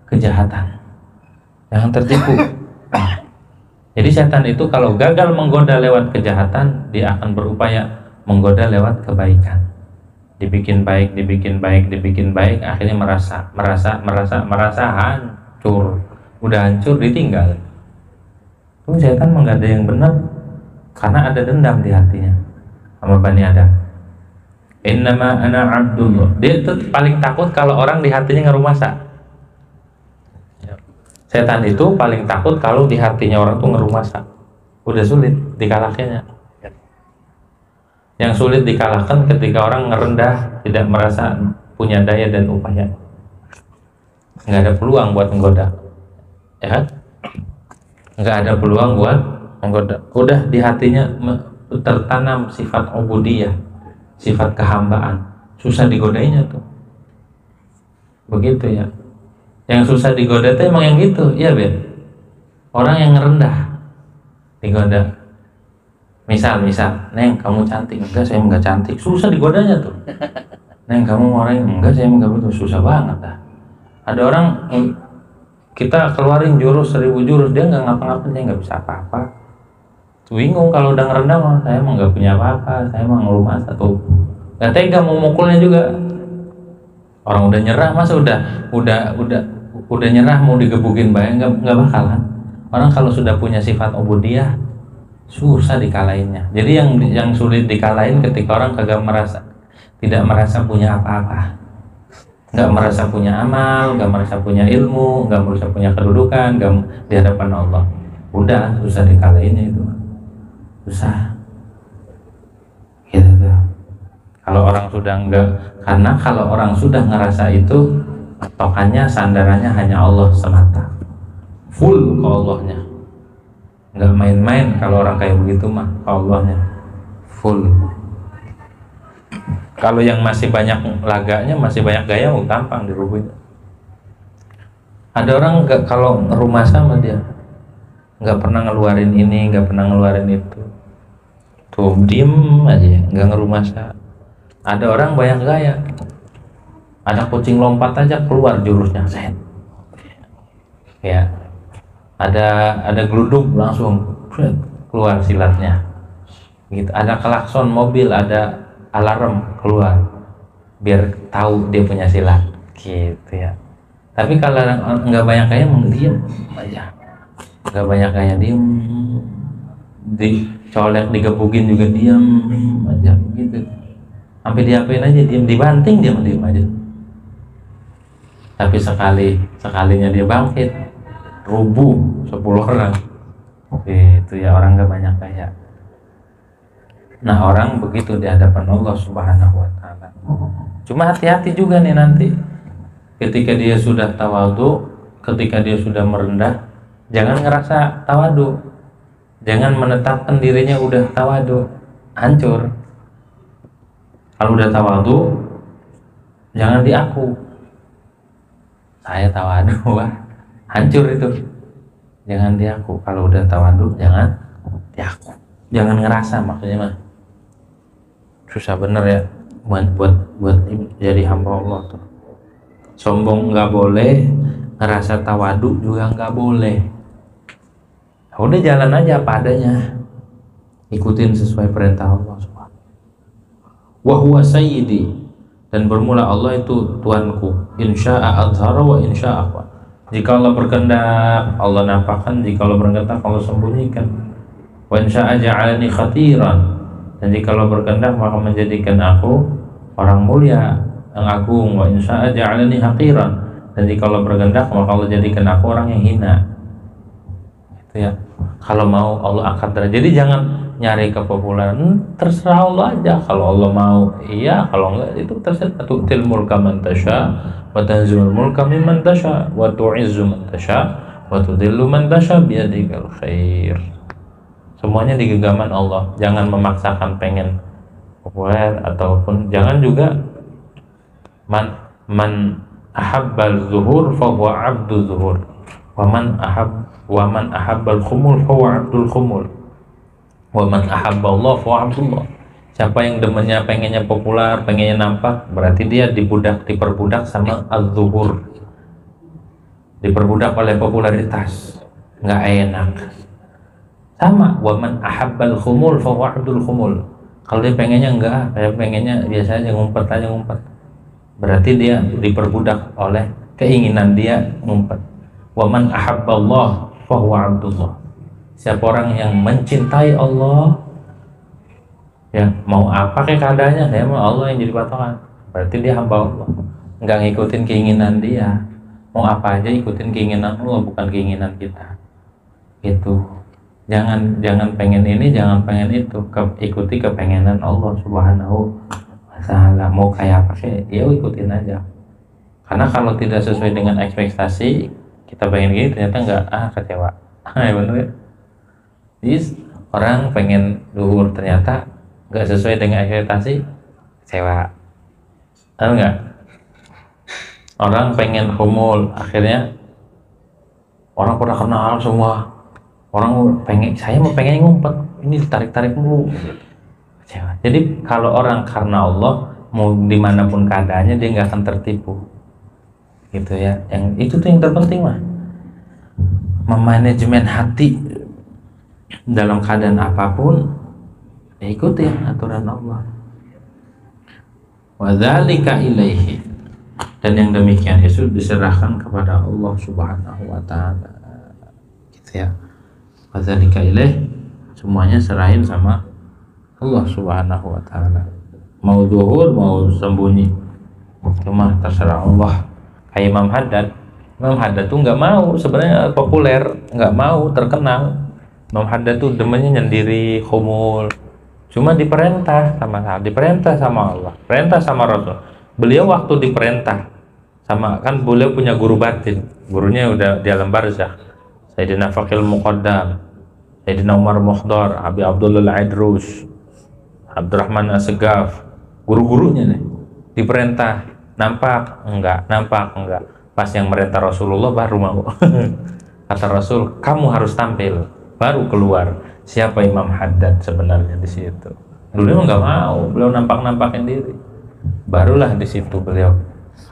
kejahatan. Jangan tertipu. Jadi setan itu kalau gagal menggoda lewat kejahatan, dia akan berupaya menggoda lewat kebaikan. Dibikin baik, akhirnya merasa hancur. Udah hancur ditinggal. Itu setan nggak ada yang benar karena ada dendam di hatinya sama Bani Adam. Innama ana abdullah. Dia itu paling takut kalau orang di hatinya ngerumasa. Setan itu paling takut kalau di hatinya orang tuh ngerumasa. Udah sulit dikalahkannya. Yang sulit dikalahkan ketika orang ngerendah, tidak merasa punya daya dan upaya. Nggak ada peluang buat menggoda, ya kan? Nggak ada peluang buat menggoda. Udah di hatinya tertanam sifat ubudiyah, sifat kehambaan. Susah digodainya tuh. Begitu ya. Yang susah digoda itu emang yang gitu, iya Ben. Orang yang ngerendah digoda. Misal, Neng kamu cantik, enggak saya enggak cantik, susah digodanya tuh. Neng kamu orang enggak saya enggak betul, susah banget dah. Ada orang kita keluarin jurus 1000 jurus, dia enggak ngapa-ngapain, dia enggak bisa apa-apa. Bingung kalau udah ngerendah mah, saya emang enggak punya apa-apa, saya emang ngelumas atau enggak tega mau mukulnya juga. Orang udah nyerah masa udah nyerah mau digebukin bayang nggak bakalan. Orang kalau sudah punya sifat ubudiyah susah dikalahinnya. Jadi yang sulit dikalahin ketika orang tidak merasa punya apa-apa, nggak merasa punya amal, nggak merasa punya ilmu, nggak merasa punya kedudukan, nggak di hadapan Allah. Udah susah dikalahinnya itu, susah. Gitu tuh. Kalau orang sudah karena kalau orang sudah ngerasa itu, patokannya sandarannya hanya Allah semata, full ke Allahnya. nggak main-main kalau orang kayak begitu mah, Allahnya full. Kalau yang masih banyak laganya, masih banyak gaya, mau gampang dirubuhin. Ada orang nggak, kalau rumah sama dia nggak pernah ngeluarin ini, nggak pernah ngeluarin itu, tuh diem aja, nggak ngerumasa. Ada orang banyak gaya, ada kucing lompat aja keluar jurusnya, set. Ya, ada geluduk langsung keluar silatnya, gitu. Ada klakson mobil, ada alarm keluar, biar tahu dia punya silat, gitu ya. Tapi kalau nggak banyak gaya, diem aja, nggak banyak gaya, diem, dicolek, digebukin juga diem aja, gitu. Sampai diapain aja diem, dibanting dia diem aja. Tapi sekalinya dia bangkit, rubuh 10 orang. Itu ya, orang gak banyak gaya. Nah, orang begitu di hadapan Allah Subhanahu wa Ta'ala. Cuma hati-hati juga nih nanti, ketika dia sudah tawadhu, ketika dia sudah merendah, jangan ngerasa tawadhu, jangan menetapkan dirinya udah tawadhu, hancur. Kalau udah tawadhu, jangan diaku saya tawadhu, hancur itu. Jangan diaku. Kalau udah tawadhu, jangan diaku, jangan ngerasa. Maksudnya mah susah bener ya buat jadi hamba Allah tuh. Sombong nggak boleh, ngerasa tawadhu juga nggak boleh. Udah jalan aja apa adanya, ikutin sesuai perintah Allah Subhanahu. Wa huwa sayyidi, dan bermula Allah itu Tuanku. Insya'a adhara wa insya'a akhfa. Jika Allah berkehendak, Allah nampakkan. Jika Allah berkehendak, Allah sembunyikan. Wa insya'a ja'alani khatiran, dan jika Allah berkehendak maka menjadikan aku orang mulia, yang agung. Wa insya'a ja'alani haqiran, dan jika Allah berkehendak maka Allah jadikan aku orang yang hina. Itu ya. Kalau mau Allah angkat derajat. Jadi jangan nyari kepopuleran, terserah Allah aja. Kalau Allah mau iya, kalau enggak itu terserah. Tu'til mulka man tasha wa tanzilul mulka mimman tasha wa tu'izzu man tasha wa tudhillu man tasha biyadikal khair. Semuanya di genggaman Allah. Jangan memaksakan pengen populer, ataupun jangan juga man ahabbal zuhur fa huwa abdu zuhur wa man ahabbal khumul fa huwa abdul khumul. Wa man ahabba Allah fa Abdullah. Siapa yang demennya pengennya populer, pengennya nampak, berarti dia diperbudak sama az-zuhur. Diperbudak oleh popularitas, nggak enak. Sama, wa man ahabbal khumul fa huwa Abdul khumul. Kalau dia pengennya enggak, dia pengennya biasa aja, ngumpet aja ngumpet, berarti dia diperbudak oleh keinginan dia ngumpet. Wa man ahabba Allah fa huwa Abdullah. Siapa orang yang mencintai Allah, ya mau apa kayak keadaannya, saya mau Allah yang jadi patokan, berarti dia hamba Allah. Nggak ngikutin keinginan dia, mau apa aja ikutin keinginan Allah, bukan keinginan kita. Itu jangan pengen ini, jangan pengen itu, ikuti kepengenan Allah Subhanahu wa Ta'ala. Mau kayak apa sih, ya ikutin aja. Karena kalau tidak sesuai dengan ekspektasi, kita pengen gini ternyata enggak, kecewa. Ya bener ya. Jadi orang pengen luhur ternyata nggak sesuai dengan ekspektasi, kecewa. Tahu nggak? Orang pengen humul, akhirnya orang pada kenal semua. Orang pengen, saya mau pengen ngumpet, ini ditarik-tarik mulu. Kecewa. Jadi kalau orang karena Allah, mau dimanapun keadaannya dia nggak akan tertipu. Gitu ya. Yang itu tuh yang terpenting mah. Memanajemen hati dalam keadaan apapun, ikuti aturan Allah. Wa dzalika ilaihi, dan yang demikian itu diserahkan kepada Allah Subhanahu wa Ta'ala. Gitu ya. Wa dzalika ilaihi, semuanya serahin sama Allah Subhanahu wa Ta'ala. Mau zuhur mau sembunyi, cuma terserah Allah. Kayak Imam Haddad tuh nggak mau sebenarnya populer, nggak mau terkenal. Imam Haddad tuh demennya nyendiri, khumul, cuma diperintah sama Allah, perintah sama Rasul. Beliau waktu diperintah sama, kan beliau punya guru batin, gurunya udah di alam barzakh, Sayyidina Faqil Muqaddam, Sayyidina Umar Mukhdar, Abi Abdullah Al-Idrus, Abdurrahman As-Segaf, guru-gurunya nih diperintah nampak enggak, nampak enggak. Pas yang merintah Rasulullah baru mau. Kata Rasul, kamu harus tampil, baru keluar siapa Imam Haddad sebenarnya di situ. Dulu nggak mau, beliau nampak-nampakin diri. Barulah di situ beliau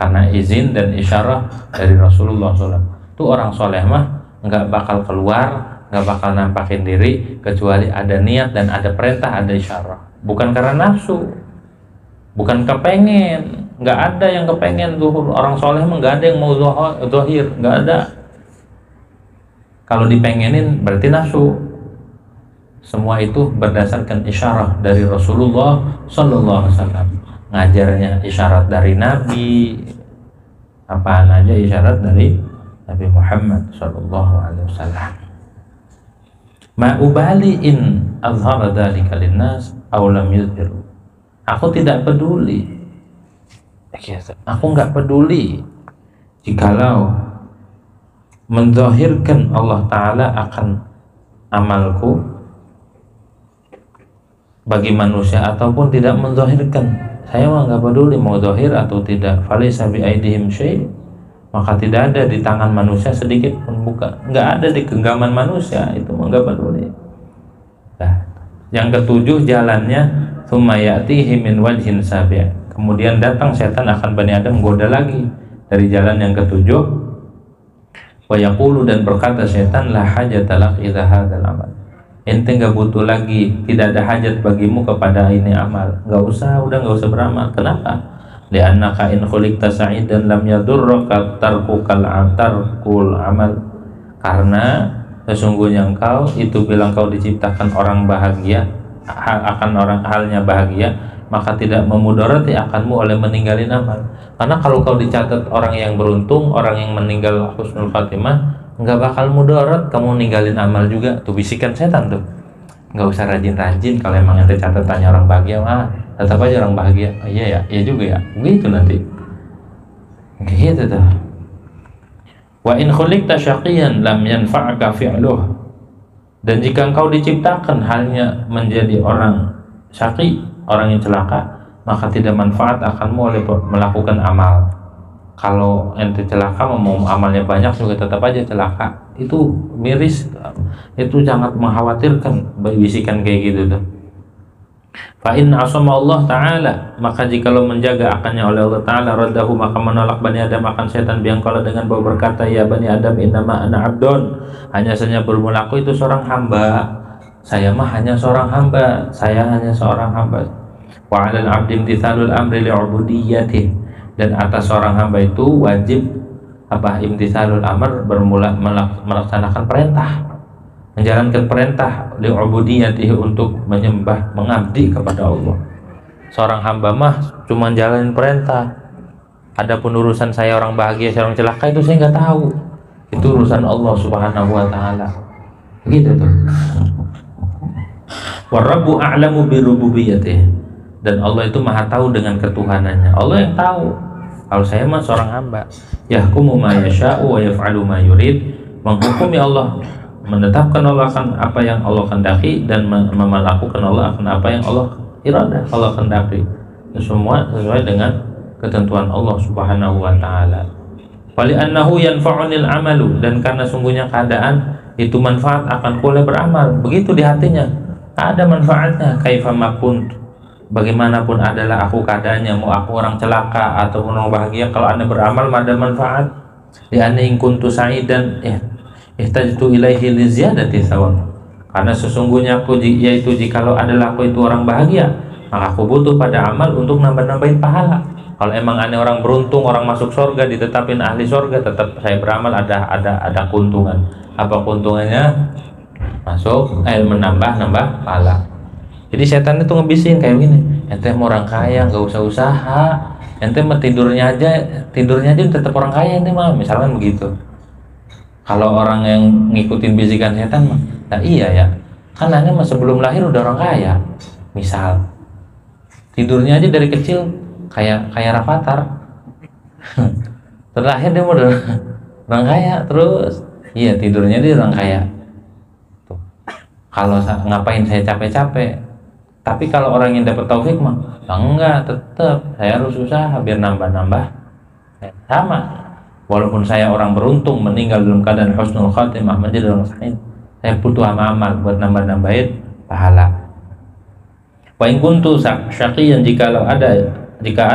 karena izin dan isyarah dari Rasulullah SAW. Itu orang soleh mah nggak bakal keluar, nggak bakal nampakin diri kecuali ada niat dan ada perintah, ada isyarah. Bukan karena nafsu, bukan kepengen. Nggak ada yang kepengen tuh orang soleh mah, nggak ada yang mau zahir, nggak ada. Kalau dipengenin berarti nafsu. Semua itu berdasarkan isyarah dari Rasulullah Sallallahu Alaihi Wasallam. Ngajarnya isyarat dari Nabi, apaan aja isyarat dari Nabi Muhammad Sallallahu Alaihi Wasallam. Ma ubali in azhara dzalika linnas aw lam yuzhir. Aku tidak peduli. Aku nggak peduli jikalau menzahirkan Allah Ta'ala akan amalku bagi manusia ataupun tidak menzahirkan. Saya mah nggak peduli mau zahir atau tidak. Falaysa bi aidihim syai', maka tidak ada di tangan manusia sedikit pun, bukan, nggak ada di genggaman manusia, itu mah nggak peduli. Nah, yang ketujuh jalannya tsumma ya'tihi min wajhin sabi'. Kemudian datang setan akan Bani Adam goda lagi dari jalan yang ketujuh. Wa yaqulu, dan berkata setan, la hajata lak idza hadzal amal. Ente nggak butuh lagi, tidak ada hajat bagimu kepada ini amal. Nggak usah, udah nggak usah beramal. Kenapa? Li'annaka in khuliqta sa'idan lam yadurraka tarkul amal. Karena sesungguhnya engkau itu bilang kau diciptakan orang bahagia, akan orang halnya bahagia, maka tidak memudarati akanmu oleh meninggalin amal. Karena kalau kau dicatat orang yang beruntung, orang yang meninggal husnul khatimah, nggak bakal mudarat kamu ninggalin amal juga. Tuh bisikan setan tuh, nggak usah rajin-rajin kalau emang ente catatannya orang bahagia mah tetap aja orang bahagia. Oh, iya ya, iya juga ya, begitu nanti gitu tuh. Wa in khuliqta syaqiyan lam yanfa'aka fi'luh. Dan jika engkau diciptakan halnya menjadi orang syaqi, orang yang celaka, maka tidak manfaat akanmu oleh melakukan amal. Kalau ente celaka mau amalnya banyak juga tetap aja celaka. Itu miris, itu sangat mengkhawatirkan, bisikan kayak gitu tuh. Fa in asama Allah Ta'ala, maka jikalau menjaga akannya oleh Allah Ta'ala, raddahu, maka menolak Bani Adam akan setan biangkala dengan bahwa berkata, ya Bani Adam innama ana abdun, hanya saja bermulaku itu seorang hamba. Saya mah hanya seorang hamba, saya hanya seorang hamba. Wa 'alal 'abdi imtithalul amri li'ubudiyyatihi, dan atas seorang hamba itu wajib imtithalul amr, melaksanakan perintah, menjalankan perintah, li'ubudiyyatihi, untuk menyembah, mengabdi kepada Allah. Seorang hamba mah cuma jalanin perintah. Adapun urusan saya orang bahagia, saya orang celaka, itu saya nggak tahu. Itu urusan Allah Subhanahu wa Ta'ala. Gitu tuh. Warabbu a'lamu birububiyyatihi, dan Allah itu maha tahu dengan ketuhanannya. Allah yang tahu. Kalau saya mah seorang hamba. Yahkumu ma yasha'u wa yaf'alu ma yurid, menghukumi Allah, menetapkan Allah akan apa yang Allah kehendaki, dan melakukan Allah akan apa yang Allah iradah, Allah kehendaki. Semua sesuai dengan ketentuan Allah Subhanahu wa Ta'ala. Wali annahu yanfa'unil amalu, dan karena sungguhnya keadaan itu manfaat akan oleh beramal. Begitu di hatinya, ada manfaatnya. Kaifama kunt, bagaimanapun adalah aku keadaannya, mau aku orang celaka ataupun orang bahagia, kalau anda beramal ada manfaat. Di anna in kuntu sa'idan ihtajtu ilaihi li ziyadati thawab, karena sesungguhnya aku, yaitu jikalau adalah aku itu orang bahagia, maka aku butuh pada amal untuk nambah-nambahin pahala. Kalau emang aneh orang beruntung, orang masuk surga, ditetapin ahli surga, tetap saya beramal ada keuntungan. Apa keuntungannya? Masuk menambah pahala. Jadi setan itu ngebisin kayak gini, ente mau orang kaya nggak usah usaha, ente mah tidurnya aja tetap orang kaya ente mah, misalkan begitu. Kalau orang yang ngikutin bisikan setan mah, nah iya ya, kan aneh mah sebelum lahir udah orang kaya, misal tidurnya aja dari kecil kayak Rafathar. Terlahir dia udah orang kaya, terus iya tidurnya dia orang kaya. Tuh. Kalau ngapain saya capek-capek. Tapi kalau orang yang dapat taufik mah enggak, tetap saya harus usaha biar nambah-nambah. Sama, walaupun saya orang beruntung meninggal dalam keadaan husnul khatimah menjadi orang sa'id, saya butuh amal buat nambah-nambahin pahala. Wa in kuntu syaqiyan, jika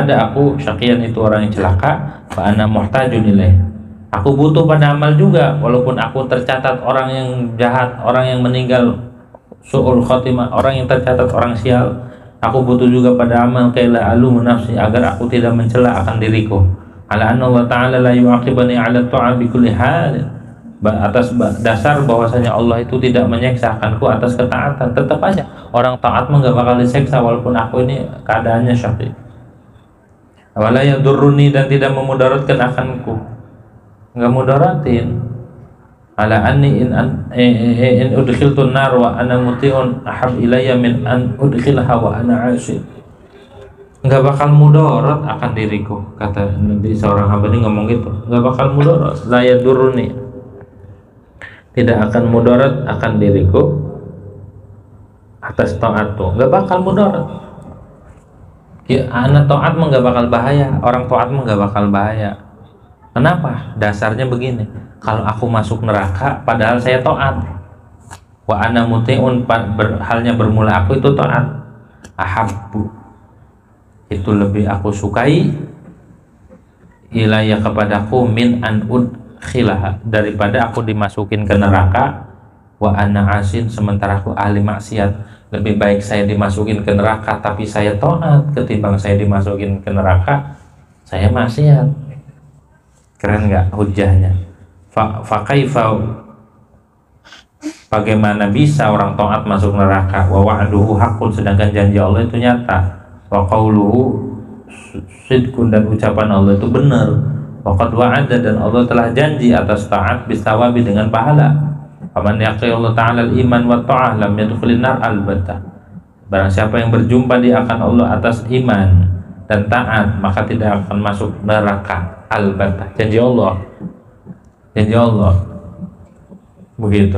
ada aku syaqiyan itu orang yang celaka, fa ana muhtajun ilaih. Aku butuh pada amal juga, walaupun aku tercatat orang yang jahat, orang yang meninggal su'ul khatimah, orang yang tercatat orang sial. Aku butuh juga pada amal kaila alu nafsi, agar aku tidak mencela akan diriku. Ala anna Allah ta'ala la yu'aqibani ala ta'a bi kulli hal, atas dasar bahwasanya Allah itu tidak menyiksa akanku atas ketaatan. Tetap aja orang taat mah enggak bakal disiksa walaupun aku ini keadaannya syaqi. Wala yadurruni, dan tidak memudaratkan akanku, enggak mudaratin. Ala anni in udkhiltu nar wa ana muti'un ahab ilayya min an udkhilha wa ana 'asi. Enggak bakal mudarat akan diriku, kata Nabi. Seorang hamba ini ngomong gitu, enggak bakal mudarat. La yadurruni, tidak akan mudarat akan diriku atas taatku, enggak bakal mudarat. Ya, anak taat mah enggak bakal bahaya, orang taat mah enggak bakal bahaya. Kenapa? Dasarnya begini, kalau aku masuk neraka padahal saya taat, wa ana muti'un, halnya bermula aku itu taat, ahabbu, itu lebih aku sukai, ilayya kepadaku, min an udkhilaha, daripada aku dimasukin ke neraka, wa ana asin, sementara aku ahli maksiat. Lebih baik saya dimasukin ke neraka tapi saya taat ketimbang saya dimasukin ke neraka saya maksiat. Keren nggak hujahnya? Fakaifa, bagaimana bisa orang taat masuk neraka? Wa wa'duhu haqqun, sedangkan janji Allah itu nyata. Wa qauluhu sidqun, dan ucapan Allah itu benar. Wa qad wa'ada, dan Allah telah janji atas taat bisawabi, dengan pahala. Faman yaqi Allah ta'ala al-iman wa ta'ah lam yadkhulin nar albattah. Barang siapa yang berjumpa dia akan Allah atas iman dan taat, maka tidak akan masuk neraka albattah. Janji Allah, janji Allah begitu.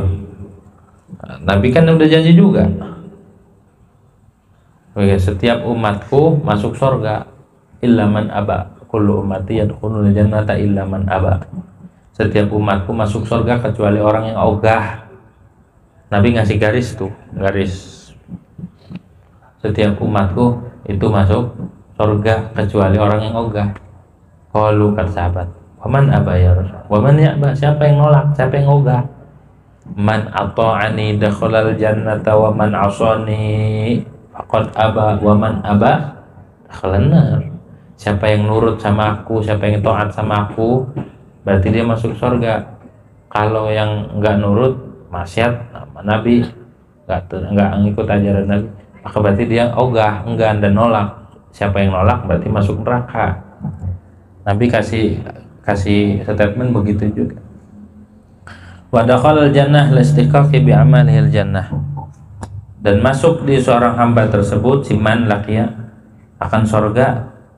Nabi kan udah janji juga, setiap umatku masuk surga illa man aba, kullu ummati yadkhulul jannata illa man aba. Setiap umatku masuk surga kecuali orang yang ogah. Nabi ngasih garis tuh, garis. Setiap umatku itu masuk surga kecuali orang yang ogah. Qalu, kata sahabat, waman aba ya Rasul, waman ya'ba, siapa yang nolak, siapa yang ogah? Man ata'ani dakhalal jannata wa man asani faqad aba wa man aba dakhalan nar. Siapa yang nurut sama aku, siapa yang taat sama aku, berarti dia masuk surga. Kalau yang enggak nurut, maksiat sama Nabi, enggak ngikut ajaran Nabi, maka berarti dia ogah, enggan, dan nolak. Siapa yang nolak berarti masuk neraka. Nabi kasih statement begitu juga. Wa dakhalal jannah listiqaqi bi amalihil jannah, dan masuk di seorang hamba tersebut, siman laqiya, akan surga,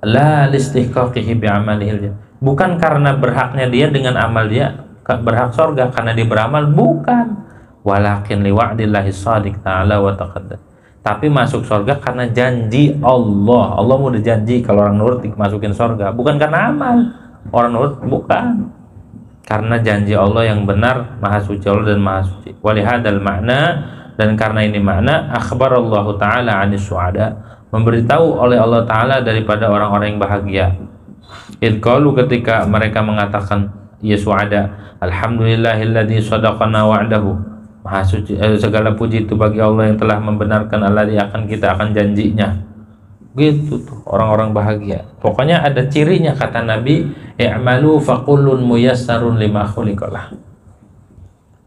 la listiqaqihi bi amalihil jannah, bukan karena berhaknya dia dengan amal dia berhak surga karena dia beramal, bukan, walakin liwa'dillahi shadiq ta'ala wa taqaddas, tapi masuk surga karena janji Allah. Allah mau janji kalau orang nurut dimasukin surga, bukan karena amal orang nurut, bukan, karena janji Allah yang benar, maha suci Allah dan maha suci. Walihadal makna, dan karena ini makna, akhbarallahu ta'ala anis su'ada, memberitahu oleh Allah Ta'ala daripada orang-orang yang bahagia. Idqalu, ketika mereka mengatakan ya su'ada, alhamdulillahilladzi sadaqana wa'dahu, maha suci, segala puji itu bagi Allah yang telah membenarkan alladzi akan kita akan janjinya. Gitu tuh orang-orang bahagia. Pokoknya ada cirinya, kata Nabi, i'malu faqullun muyassarun lima khuliqalah.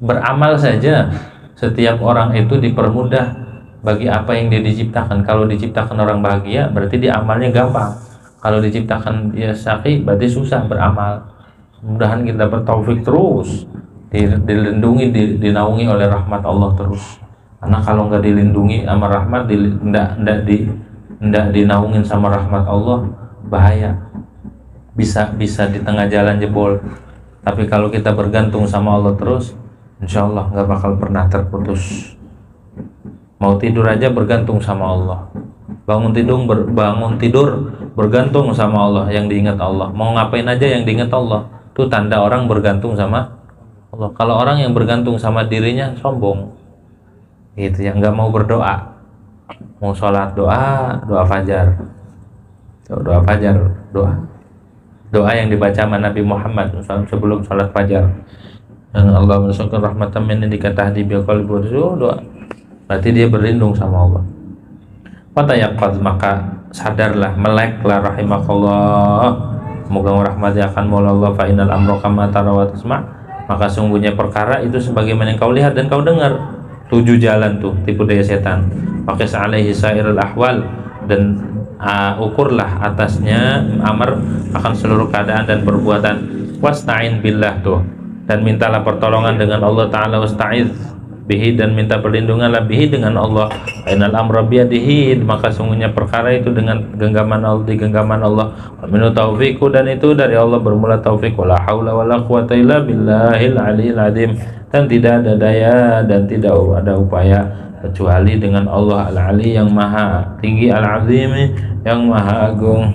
Beramal saja, setiap orang itu dipermudah bagi apa yang dia diciptakan. Kalau diciptakan orang bahagia, berarti dia amalnya gampang. Kalau diciptakan dia syaqi, berarti susah beramal. Mudahan kita bertaufik terus, dilindungi, dinaungi oleh rahmat Allah terus. Karena kalau nggak dilindungi sama rahmat, nggak dinaungin sama rahmat Allah, bahaya, bisa di tengah jalan jebol. Tapi kalau kita bergantung sama Allah terus, insya Allah nggak bakal pernah terputus Mau tidur aja bergantung sama Allah. Bangun tidur bergantung sama Allah, yang diingat Allah. Mau ngapain aja yang diingat Allah. Itu tanda orang bergantung sama Allah. Kalau orang yang bergantung sama dirinya sombong. Gitu ya, nggak mau berdoa. Mau sholat doa fajar. Doa fajar, doa yang dibaca sama Nabi Muhammad sebelum sholat fajar. Yang Allah masukkan rahmatan min indika tahdi bil qalbi doa. Berarti dia berlindung sama Allah. Fatayaqaz, maka sadarlah, meleklah rahimakallah. Semoga rahmati akan Mola Allah. Fa innal amra kama tara wa tasma'. Maka sungguhnya perkara itu sebagaimana yang kau lihat dan kau dengar. 7 jalan tuh tipu daya setan. Faqis alaihi sairul ahwal, dan ukurlah atasnya amar akan seluruh keadaan dan perbuatan. Wasta'in billah tuh, dan mintalah pertolongan dengan Allah Ta'ala. Wasta'iz bihi, dan minta perlindunganlah bihi dengan Allah. Ainal amra biyadihi, maka sungguhnya perkara itu dengan genggaman Allah, di genggaman Allah. Minu taufiku, dan itu dari Allah bermula taufik. Wala haula wala quwata illa billahil aliyil azim, dan tidak ada daya dan tidak ada upaya kecuali dengan Allah al-ali yang maha tinggi, al-azim yang maha agung.